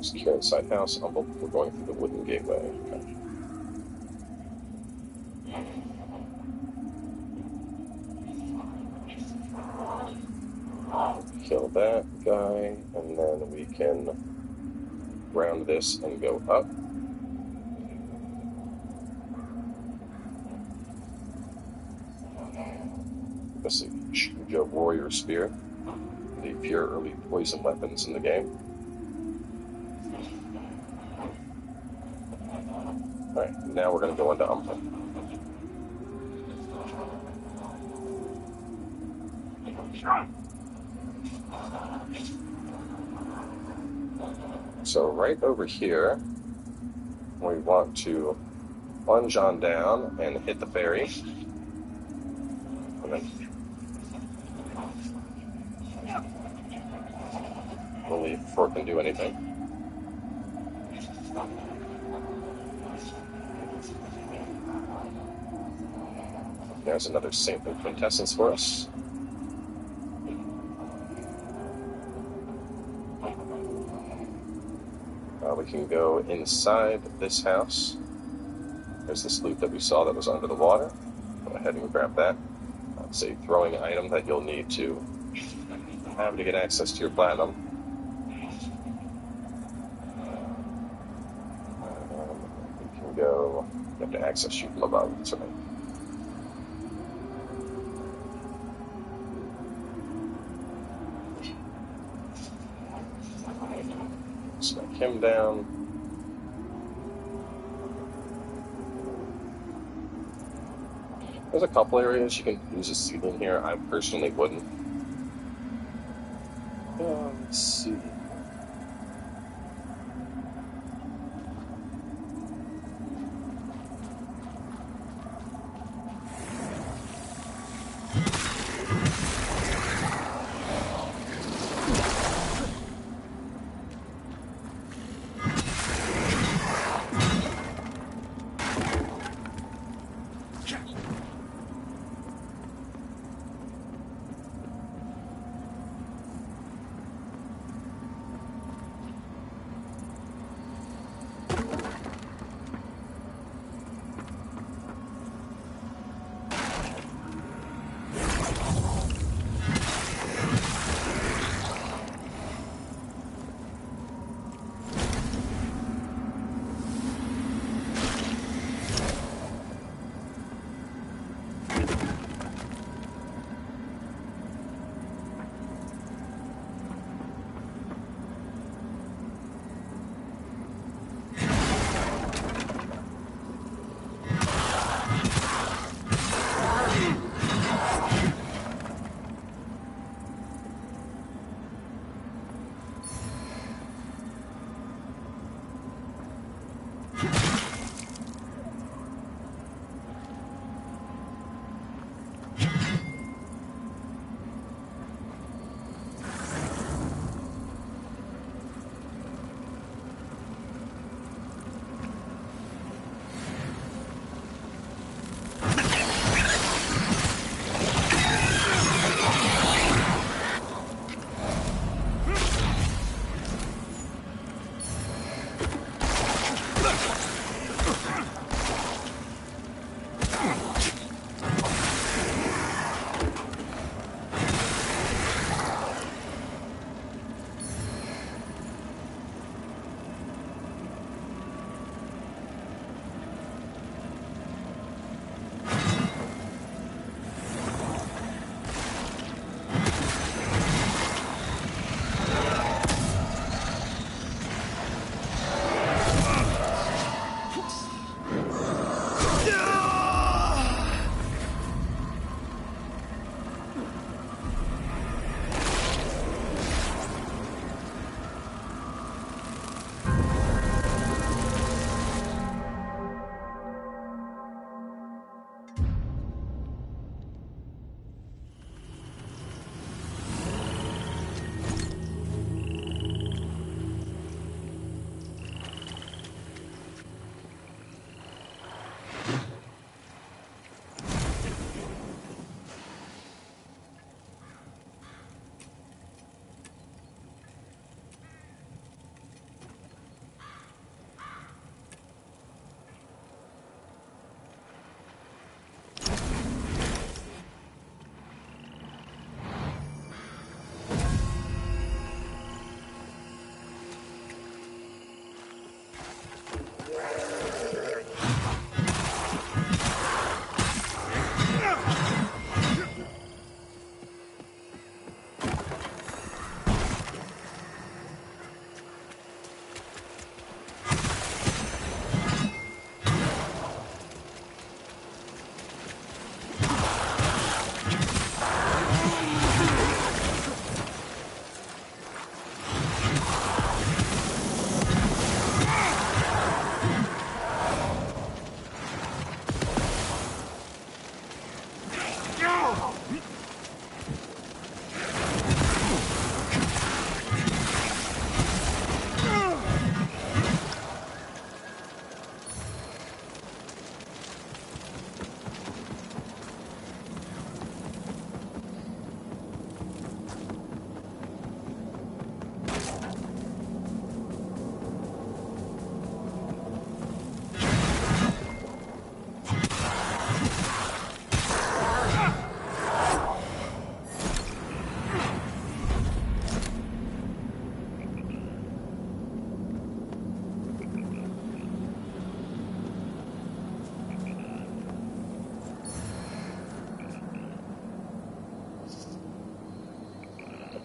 Secure inside house. We're going through the wooden gateway. Okay. Kill that guy, and then we can round this and go up. Let's see, Shujo Warrior Spear, the pure early poison weapons in the game. Alright, now we're going to go into Umbra. So right over here, we want to plunge on down and hit the fairy. And then we'll leave before it can do anything. There's another Saint of Quintessence for us. We can go inside this house. There's this loot that we saw that was under the water. Go ahead and grab that. It's a throwing item that you'll need to have to get access to your platinum. You can go, you have to access shoot from above, that's right. Smack him down. There's a couple areas you can use a ceiling here. I personally wouldn't. Let's see.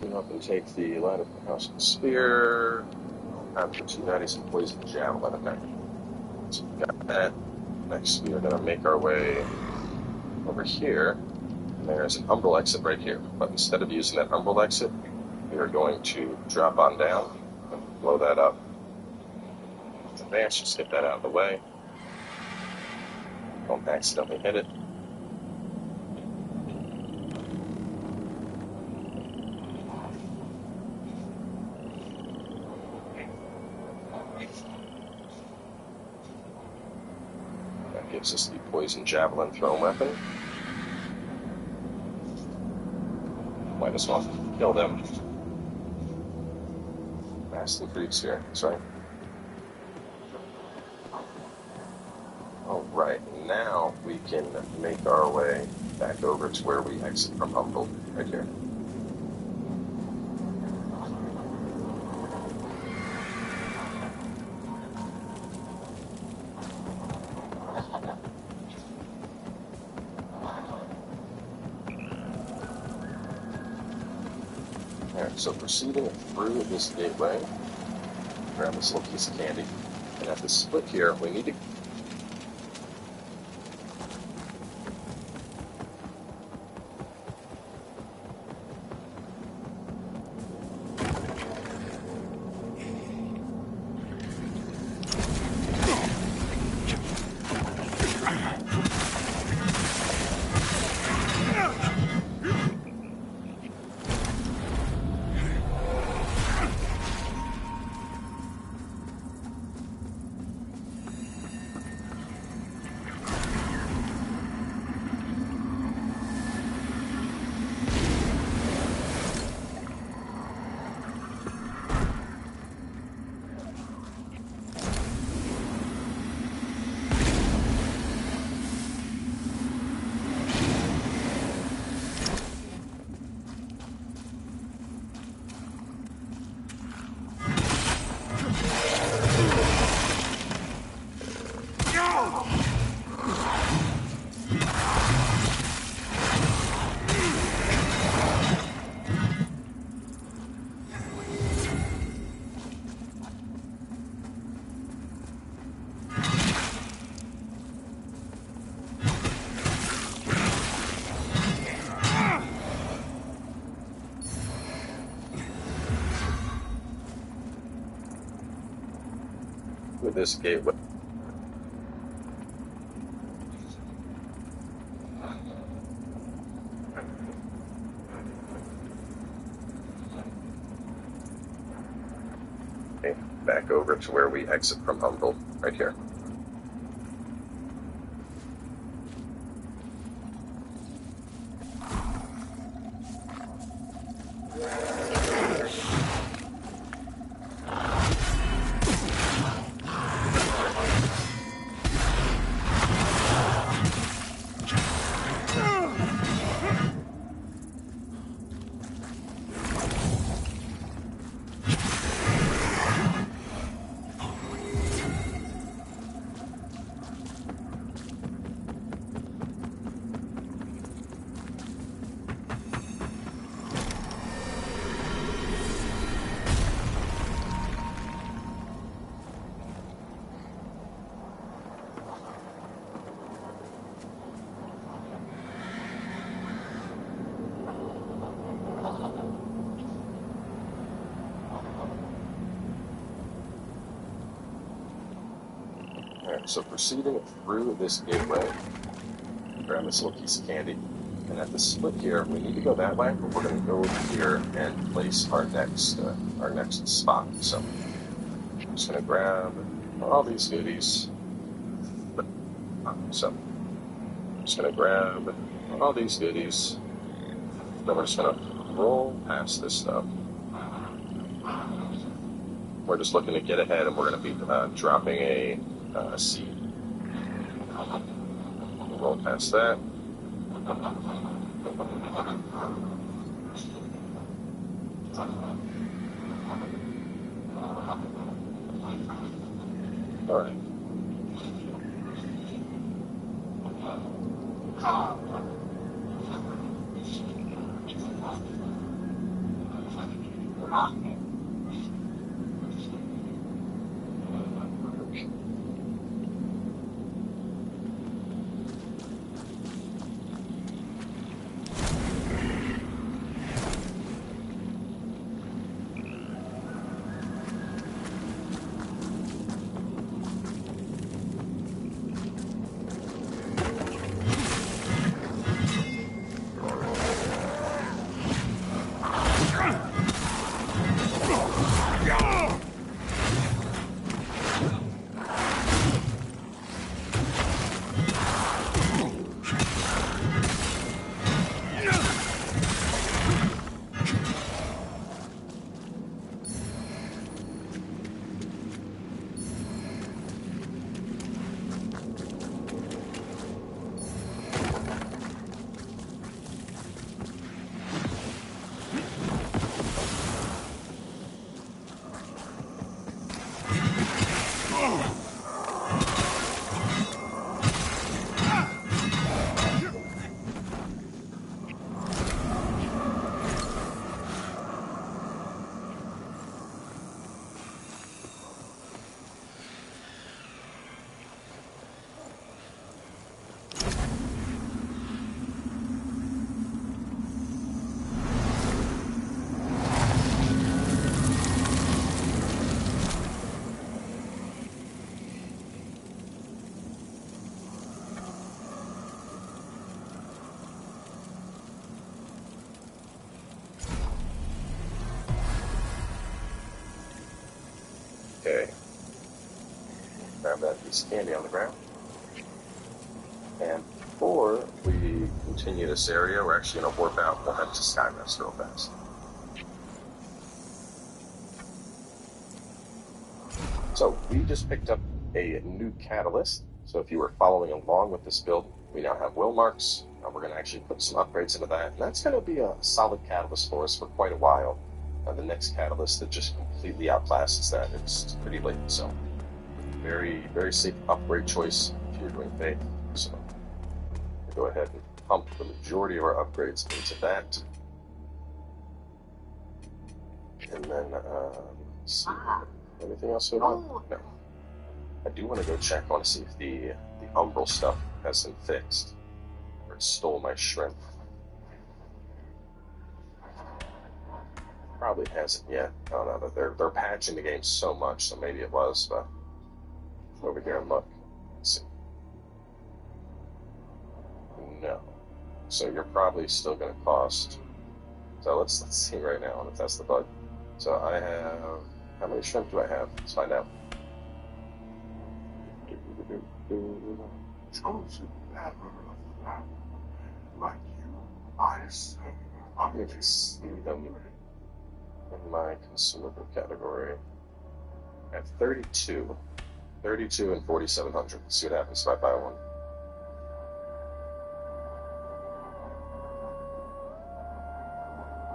Come up and take the ladder from the house and spear. After 290, some poison javelin in there. So we got that. Next, we are going to make our way over here. And there's an umbral exit right here. But instead of using that umbral exit, we are going to drop on down and blow that up. Advance, just get that out of the way. Don't accidentally hit it. That gives us the poison javelin thrown weapon. Might as well kill them. Nasty creeps here, that's right. Alright, now we can make our way back over to where we exit from Umbral, right here. Alright, so proceeding through this gateway, grab this little piece of candy, and at the split here, we need to with this gateway. Okay, back over to where we exit from Umbral, right here. Alright, so proceeding through this gateway, grab this little piece of candy, and at the split here, we need to go that way, but we're going to go over here and place our next spot. So I'm just going to grab all these goodies. So I'm just going to grab all these goodies. Then we're just going to roll past this stuff. We're just looking to get ahead, and we're going to be dropping a seed. Roll past that. All right. Okay. Grab that piece of candy on the ground. And before we continue this area, we're actually going to warp out. We'll head to Skyrest real fast. So we just picked up a new catalyst. So if you were following along with this build, we now have will marks. We're going to actually put some upgrades into that. And that's going to be a solid catalyst for us for quite a while. The next catalyst that just completely outclasses that, it's pretty late. So very, very safe upgrade choice if you're doing Faith. So we'll go ahead and pump the majority of our upgrades into that. And then, let's see, anything else we want? No. I do want to go check. I want to see if the Umbral stuff has been fixed. Or it stole my shrimp. Probably hasn't yet. I don't know, but they're patching the game so much, so maybe it was, but over here and look. Let's see. No. So you're probably still gonna cost. So let's see right now if that's the bug. So I have, how many shrimp do I have? Let's find out. Chosen bearer of light, like you, I serve. I'm going to see them in my consumable category. I have 32. 32 and 4,700. Let's see what happens if I buy one.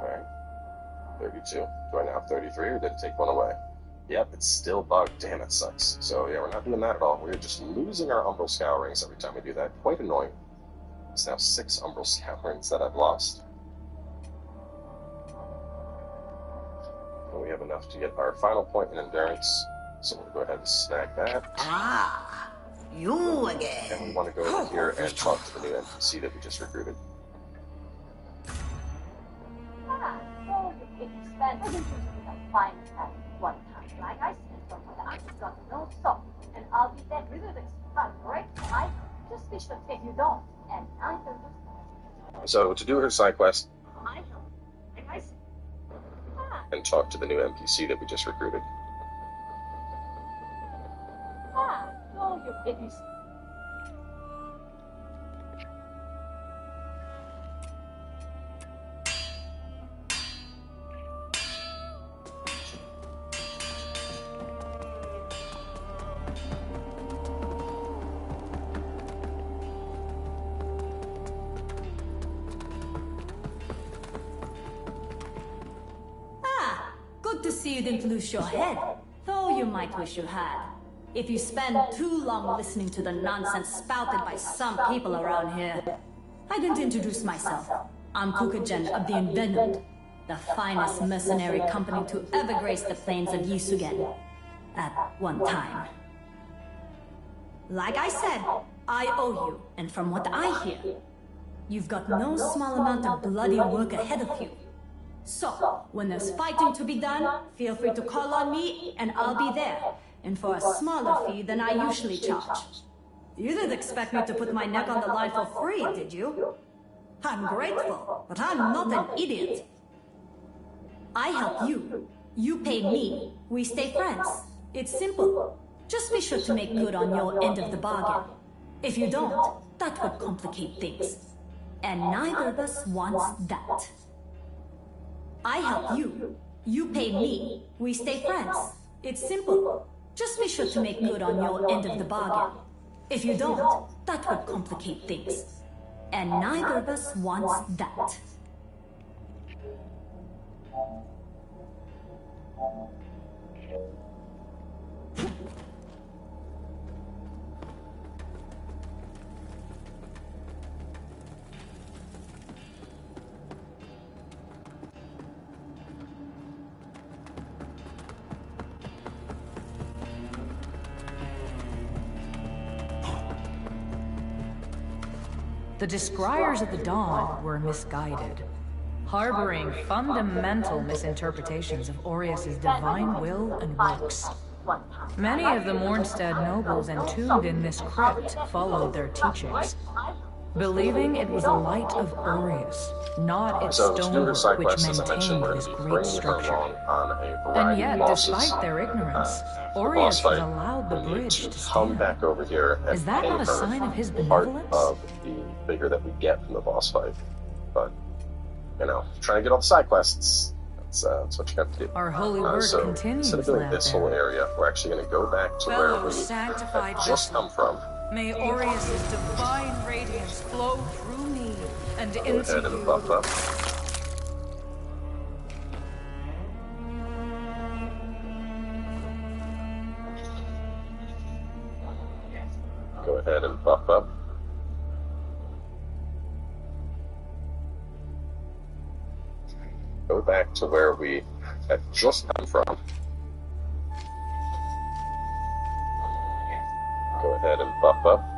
Alright. 32. Do I now have 33 or did it take one away? Yep, it's still bugged. Damn, it sucks. So yeah, we're not doing that at all. We're just losing our Umbral Scourings every time we do that. Quite annoying. It's now 6 Umbral Scourings that I've lost. And we have enough to get our final point in Endurance. So we'll go ahead and snag that. Ah, you again. And we want to go over here and talk to the new NPC that we just recruited. Ah, so you can spend a little fine at one time. Like I said, someone I just got no soul, and I'll be dead with this. But great, I just wish that if you don't, and I don't. So to do her side quest I help. Like I said. and talk to the new NPC that we just recruited. So you it is. Good to see you didn't lose your head, though you might wish you had. If you spend too long listening to the nonsense spouted by some people around here. I didn't introduce myself. I'm Kukagen of the Envenomed. the finest mercenary company to ever grace the plains of Yisugen. At one time. Like I said, I owe you, and from what I hear, you've got no small amount of bloody work ahead of you. So, when there's fighting to be done, feel free to call on me, and I'll be there, and for a smaller fee than I usually charge. You didn't expect me to put my neck on the line for free, did you? I'm grateful, but I'm not an idiot. I help you. You pay me. We stay friends. It's simple. Just be sure to make good on your end of the bargain. If you don't, that would complicate things. And neither of us wants that. I help you. You pay me. We stay friends. It's simple. Just be sure to make good on your end of the bargain. If you don't, that would complicate things. And neither of us wants that. The Descriers of the Dawn were misguided, harboring fundamental misinterpretations of Aureus' divine will and works. Many of the Mornstead nobles entombed in this crypt followed their teachings, believing it was the light of Aureus, not its stonework, which maintained this great structure. And yet, despite their ignorance, Aureus has allowed the bridge to stand. Back over here. Is that not a sign of his part benevolence? of the figure that we get from the boss fight? But you know, trying to get all the side quests. That's what you have to do. Our holy work continues. Instead of doing this whole area, we're actually going to go back to where we sanctified just come from. May Aureus' divine radiance flow through me and Go into ahead and you. buff up. Go ahead and buff up. Go back to where we had just come from. Go ahead and buff up.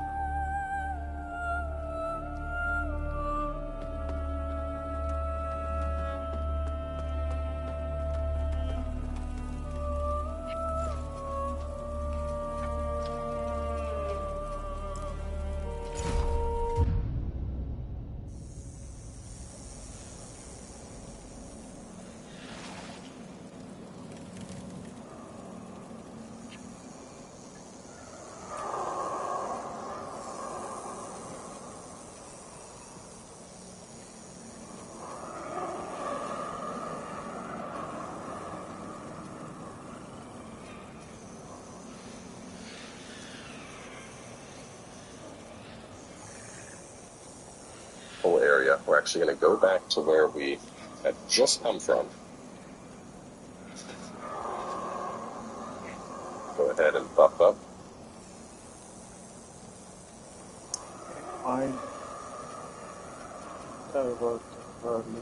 Area. We're actually going to go back to where we had just come from. Go ahead and buff up. Fine. Sorry about that early.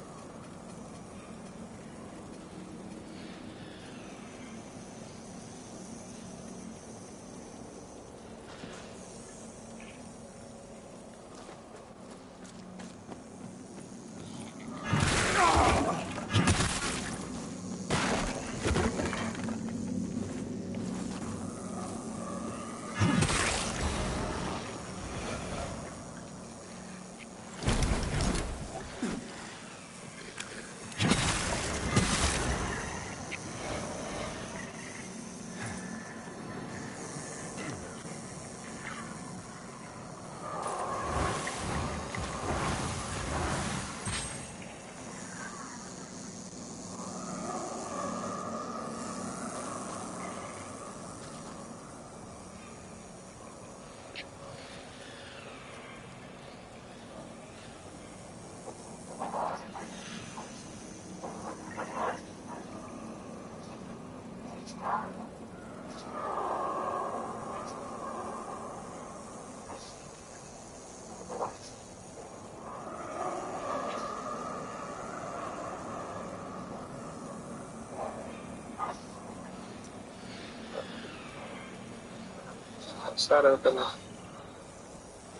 Is that open?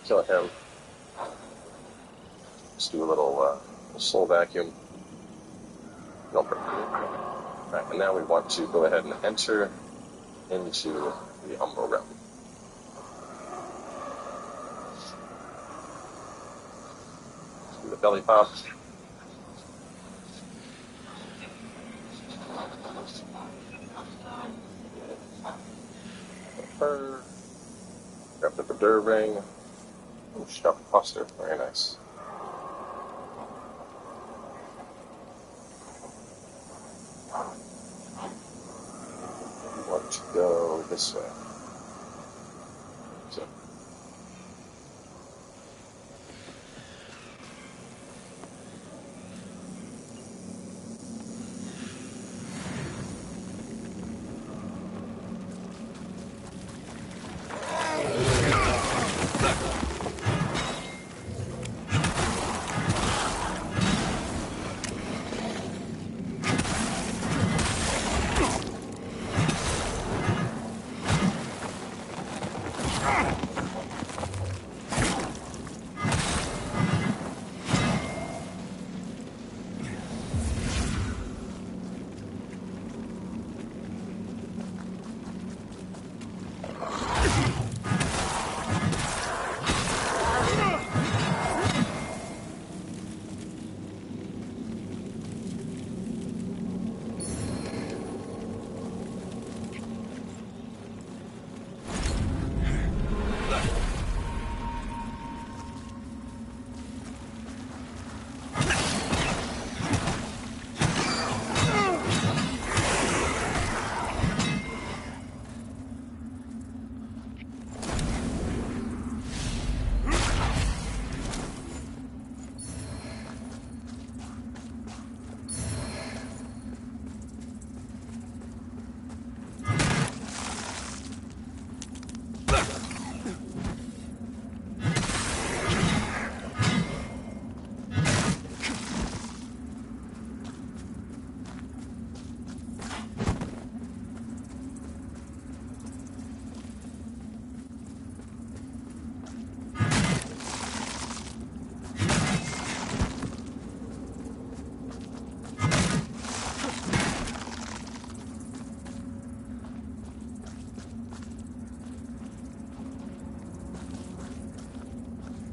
Kill him. Just do a little soul vacuum. No problem. Right, and now we want to go ahead and enter into the Umbral realm. Do the belly pop. Grab the Verdur ring. Oh, sharp cluster. Very nice. We want to go this way. So.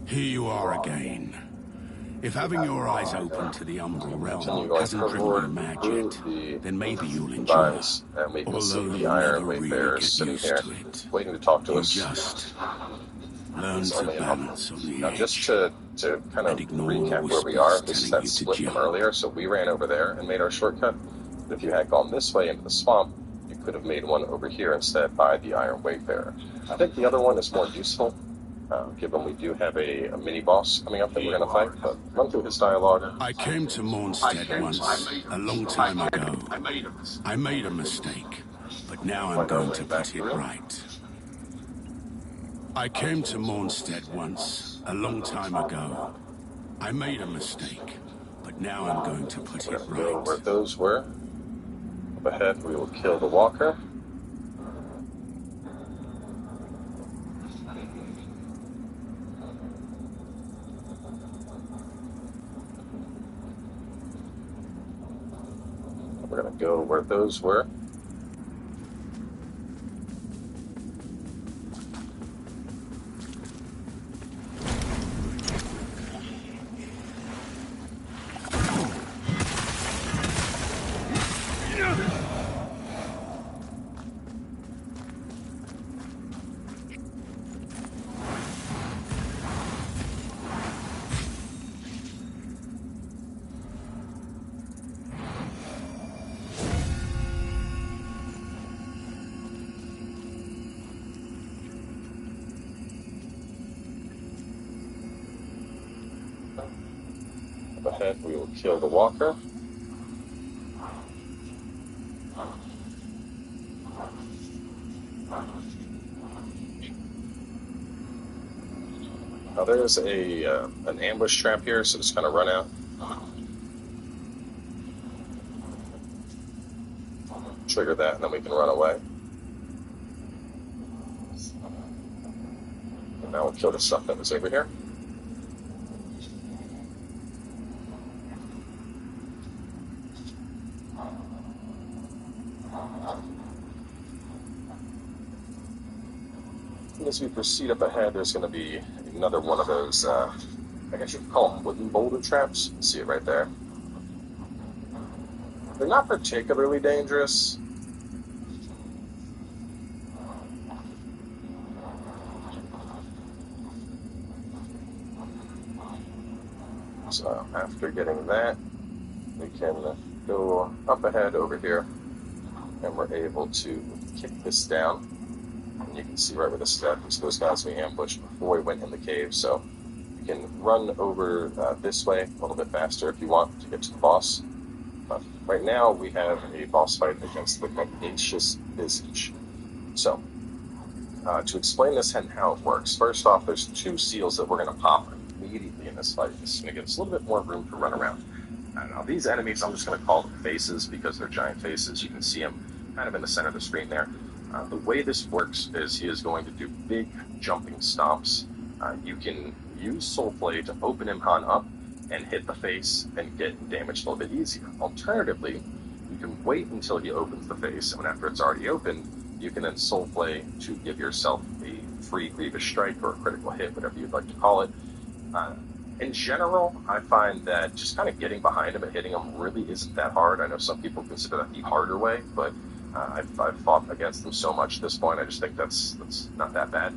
Here you are again. If having your eyes open to the Umbral realm hasn't driven you mad yet, then maybe you'll enjoy it. And we can see Although the you'll Iron never really Wayfarers get sitting used here, to it. waiting to talk to You us. just learn It's to only an balance on the Now, edge. just to kind of and ignore recap where we whispers are, this is telling that you to split from jump. earlier. So we ran over there and made our shortcut. But if you had gone this way into the swamp, you could have made one over here instead by the Iron Wayfarer. I think the other one is more useful, given we do have a mini boss coming up that we're going to fight. But run through his dialogue. I came to Mornstead once, a long time ago. I made a mistake, but now I'm going to put it right. I came to Mornstead once, a long time ago. I made a mistake, but now I'm going to put it We're going to go where right. those were. Up ahead, we will kill the walker. We're going to go where those were. Up ahead, we will kill the walker. Now there's an ambush trap here, so just kind of run out. Trigger that, and then we can run away. Now we'll kill the stuff that was over here. And as we proceed up ahead, there's going to be another one of those, I guess you could call them wooden boulder traps. You can see it right there. They're not particularly dangerous. So after getting that, we can go up ahead over here, and we're able to kick this down. And you can see right where this is at. Those guys we ambushed before we went in the cave, so you can run over this way a little bit faster if you want to get to the boss. But right now we have a boss fight against the Magnacious Visage. So, to explain this and how it works, first off, there's 2 seals that we're going to pop immediately in this fight. This is going to give us a little bit more room to run around. Now these enemies, I'm just going to call them faces because they're giant faces. You can see them kind of in the center of the screen there. The way this works is he is going to do big jumping stomps. You can use Soulflay to open him on up and hit the face and get damaged a little bit easier. Alternatively, you can wait until he opens the face, and after it's already open, you can then Soulflay to give yourself a free Grievous Strike or a critical hit, whatever you'd like to call it. In general, I find that just kind of getting behind him and hitting him really isn't that hard. I know some people consider that the harder way, but I've fought against them so much at this point, I just think that's not that bad.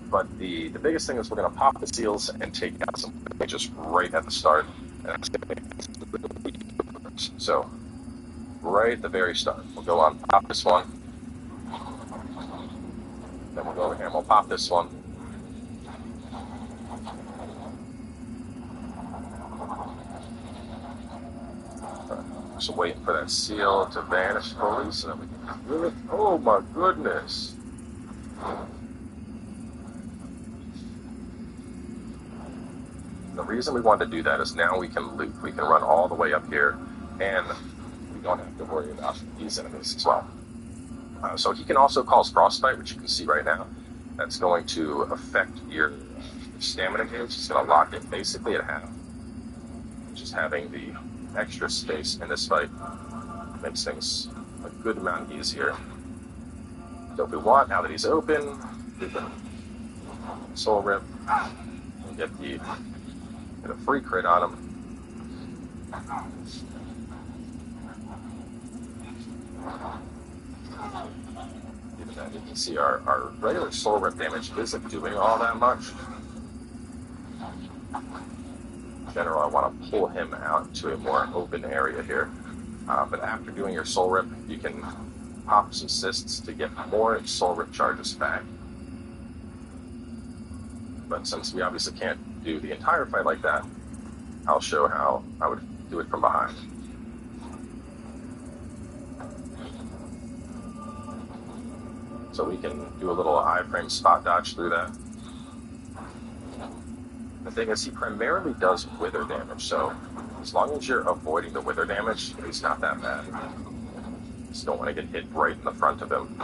But the biggest thing is we're going to pop the seals and take out some just right at the start. So, right at the very start, we'll go on, pop this one. Then we'll go over here and we'll pop this one. So waiting for that seal to vanish fully so that we can do it. Oh my goodness. The reason we wanted to do that is now we can loop. We can run all the way up here, and we don't have to worry about these enemies as well. So he can also cause Frostbite, which you can see right now. That's going to affect your stamina gauge. It's going to lock it basically at half. Just having the extra space in this fight makes things a good amount easier. So if we want, now that he's open, we can Soul Rip and get a free crit on him. Even then, you can see our regular Soul Rip damage isn't doing all that much. In general, I want to pull him out to a more open area here. But after doing your Soul Rip, you can pop some cysts to get more Soul Rip charges back. But since we obviously can't do the entire fight like that, I'll show how I would do it from behind. So we can do a little iframe spot dodge through that. The thing is, he primarily does wither damage, so as long as you're avoiding the wither damage, he's not that bad. Just don't want to get hit right in the front of him.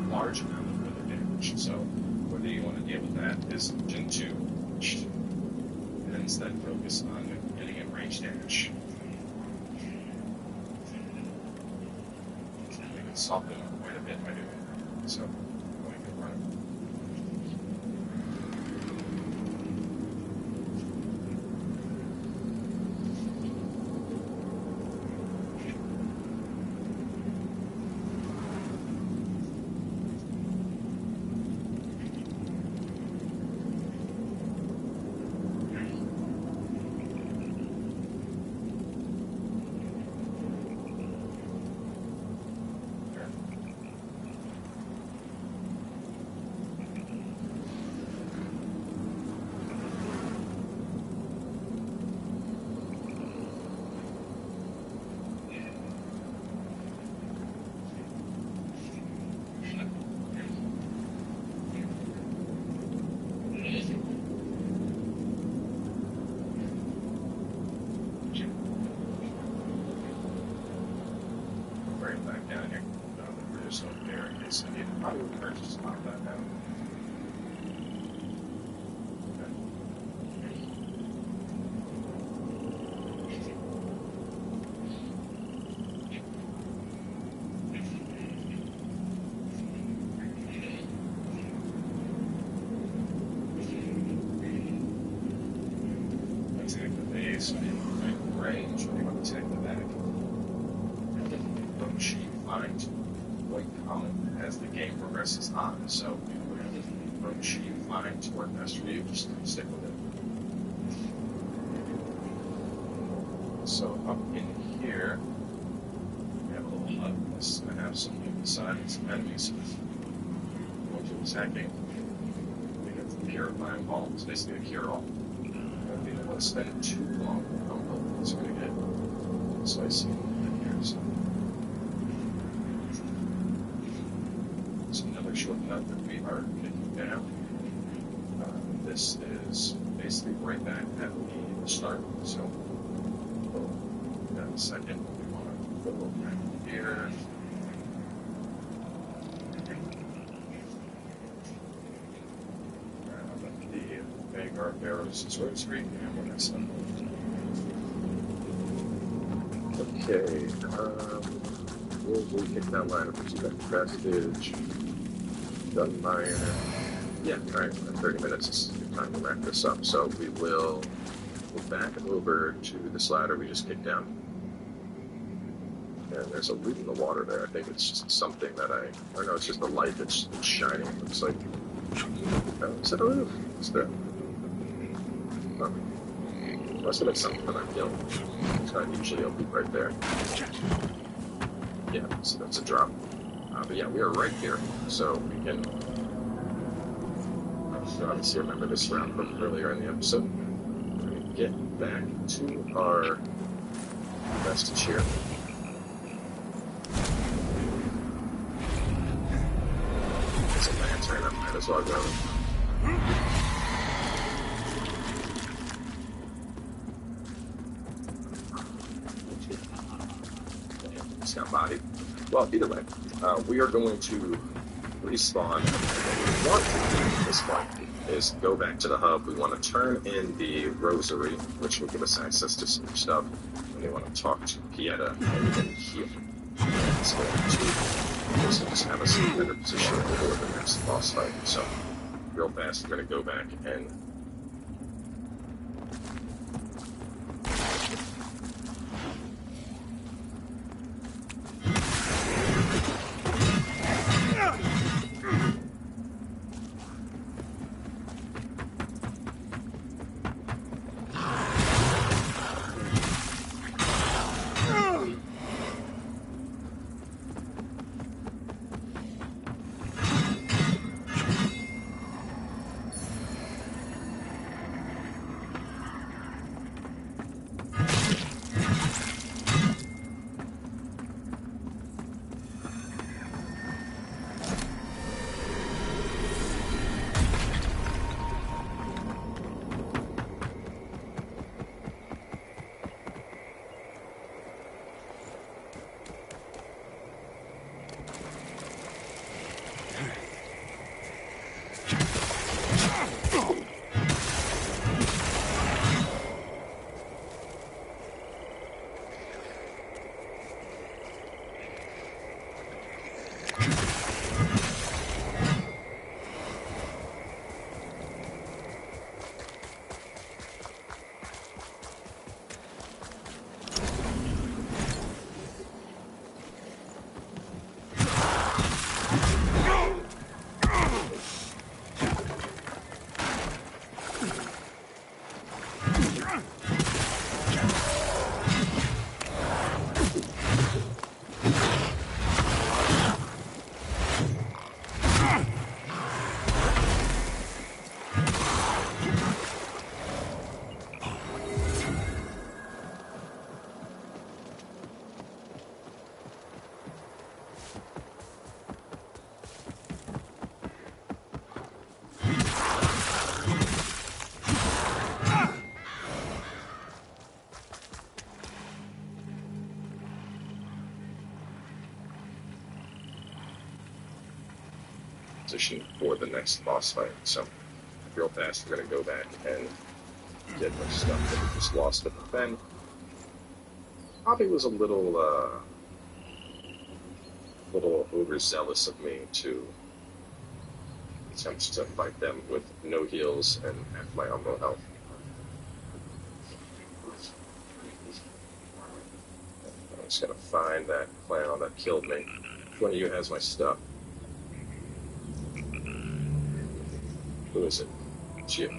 Large amount of weather damage, so whether you want to deal with that is Gen 2, and instead focus on getting in range damage. I can soften up quite a bit by doing that, so going to run. Back down here. There's no there in case I need to probably purchase a lot of that now. Let's take the base, range, what do you want to take the back? She finds quite common as the game progresses on, so whatever she finds work best for you, just stick with it. So up in here, we have a little hut. This is going to have some inside and some enemies. Going to attacking. We got the purifying ball. It's basically a cure-all. Won't be able to spend too long. It's going to get spicy in here. So. Short enough that we are kicking down. This is basically right back at the start. So, in a second, we want to go back here. The Vanguard Barrows Sword Street, and we're going to send them. Okay, we'll kick that line up to that Prestige. Done by, yeah, alright, 30 minutes is a good time to wrap this up. So we will go back over to this ladder we just kicked down. And there's a loot in the water there. I think it's just something that or no, it's just the light that's shining. It looks like, is that a roof? What's that? Oh. Must have been something that I killed. So usually I'll be right there. Yeah, so that's a drop. But yeah, we are right here, so we can obviously remember this round from earlier in the episode. We're going to get back to our vestige here. It's a lantern, I might as well go. It's got body. Well, either way. We are going to respawn. What we want to do at this point is go back to the hub. We want to turn in the rosary, which will give us access to some stuff. And we want to talk to Pieta and then heal. It's going to just have us in a better position for the next boss fight. So, real fast, we're going to go back and position for the next boss fight. So, real fast, we're going to go back and get my stuff that we just lost. But then, probably was a little overzealous of me to attempt to fight them with no heals and half my Umbral health. I'm just gonna find that clown that killed me. Which one of you has my stuff? Who is it? It's you.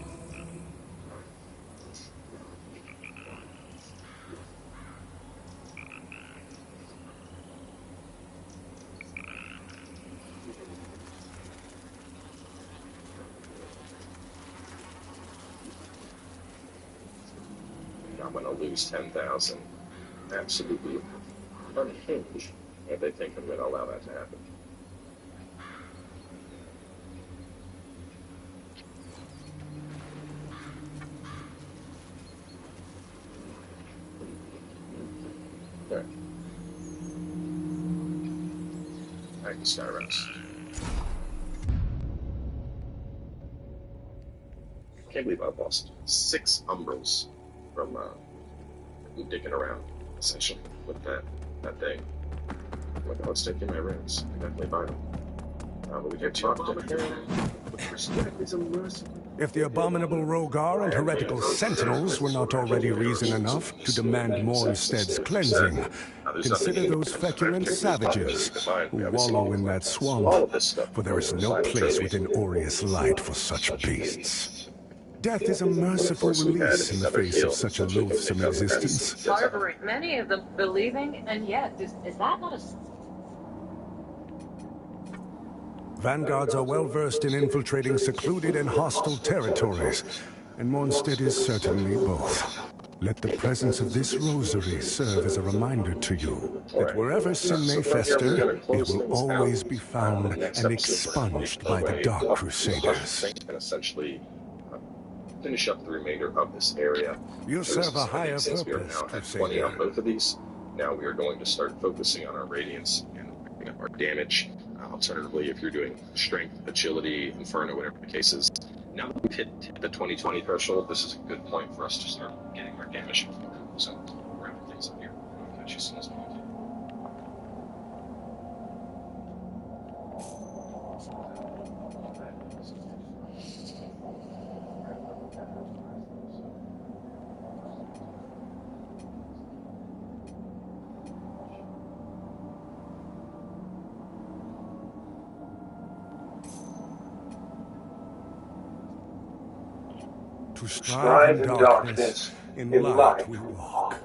I'm gonna lose 10,000. Absolutely unhinged if they think I'm gonna allow that to happen. Alright. Thank you, Skyros. Can't believe I've lost 6 Umbrals from digging around, essentially, with that thing. Like, oh, it's taking my rings. Definitely vital. But we get talked to him. If the abominable Rogar and heretical sentinels were not already reason enough to demand Mornstead's cleansing, consider those feculent savages who wallow in that swamp, for there is no place within Aureus light for such beasts. Death is a merciful release in the face of such a loathsome existence. Harboring many of them believing, and yet, is that not a... Vanguards are well versed in infiltrating secluded and hostile territories, and Mornstead is certainly both. Let the presence of this rosary serve as a reminder to you that wherever sin may fester, it will always be found and expunged by the Dark Crusaders. And essentially finish up the remainder of this area. You serve a higher Since purpose, we are now at 20 Crusader. on both of these, now we are going to start focusing on our radiance and picking up our damage. Alternatively, if you're doing strength, agility, inferno, whatever the case is, now that we've hit the 2020 threshold, this is a good point for us to start getting our damage. So, wrap things up here. I'll catch you soon as possible. To strive in darkness, in light we walk.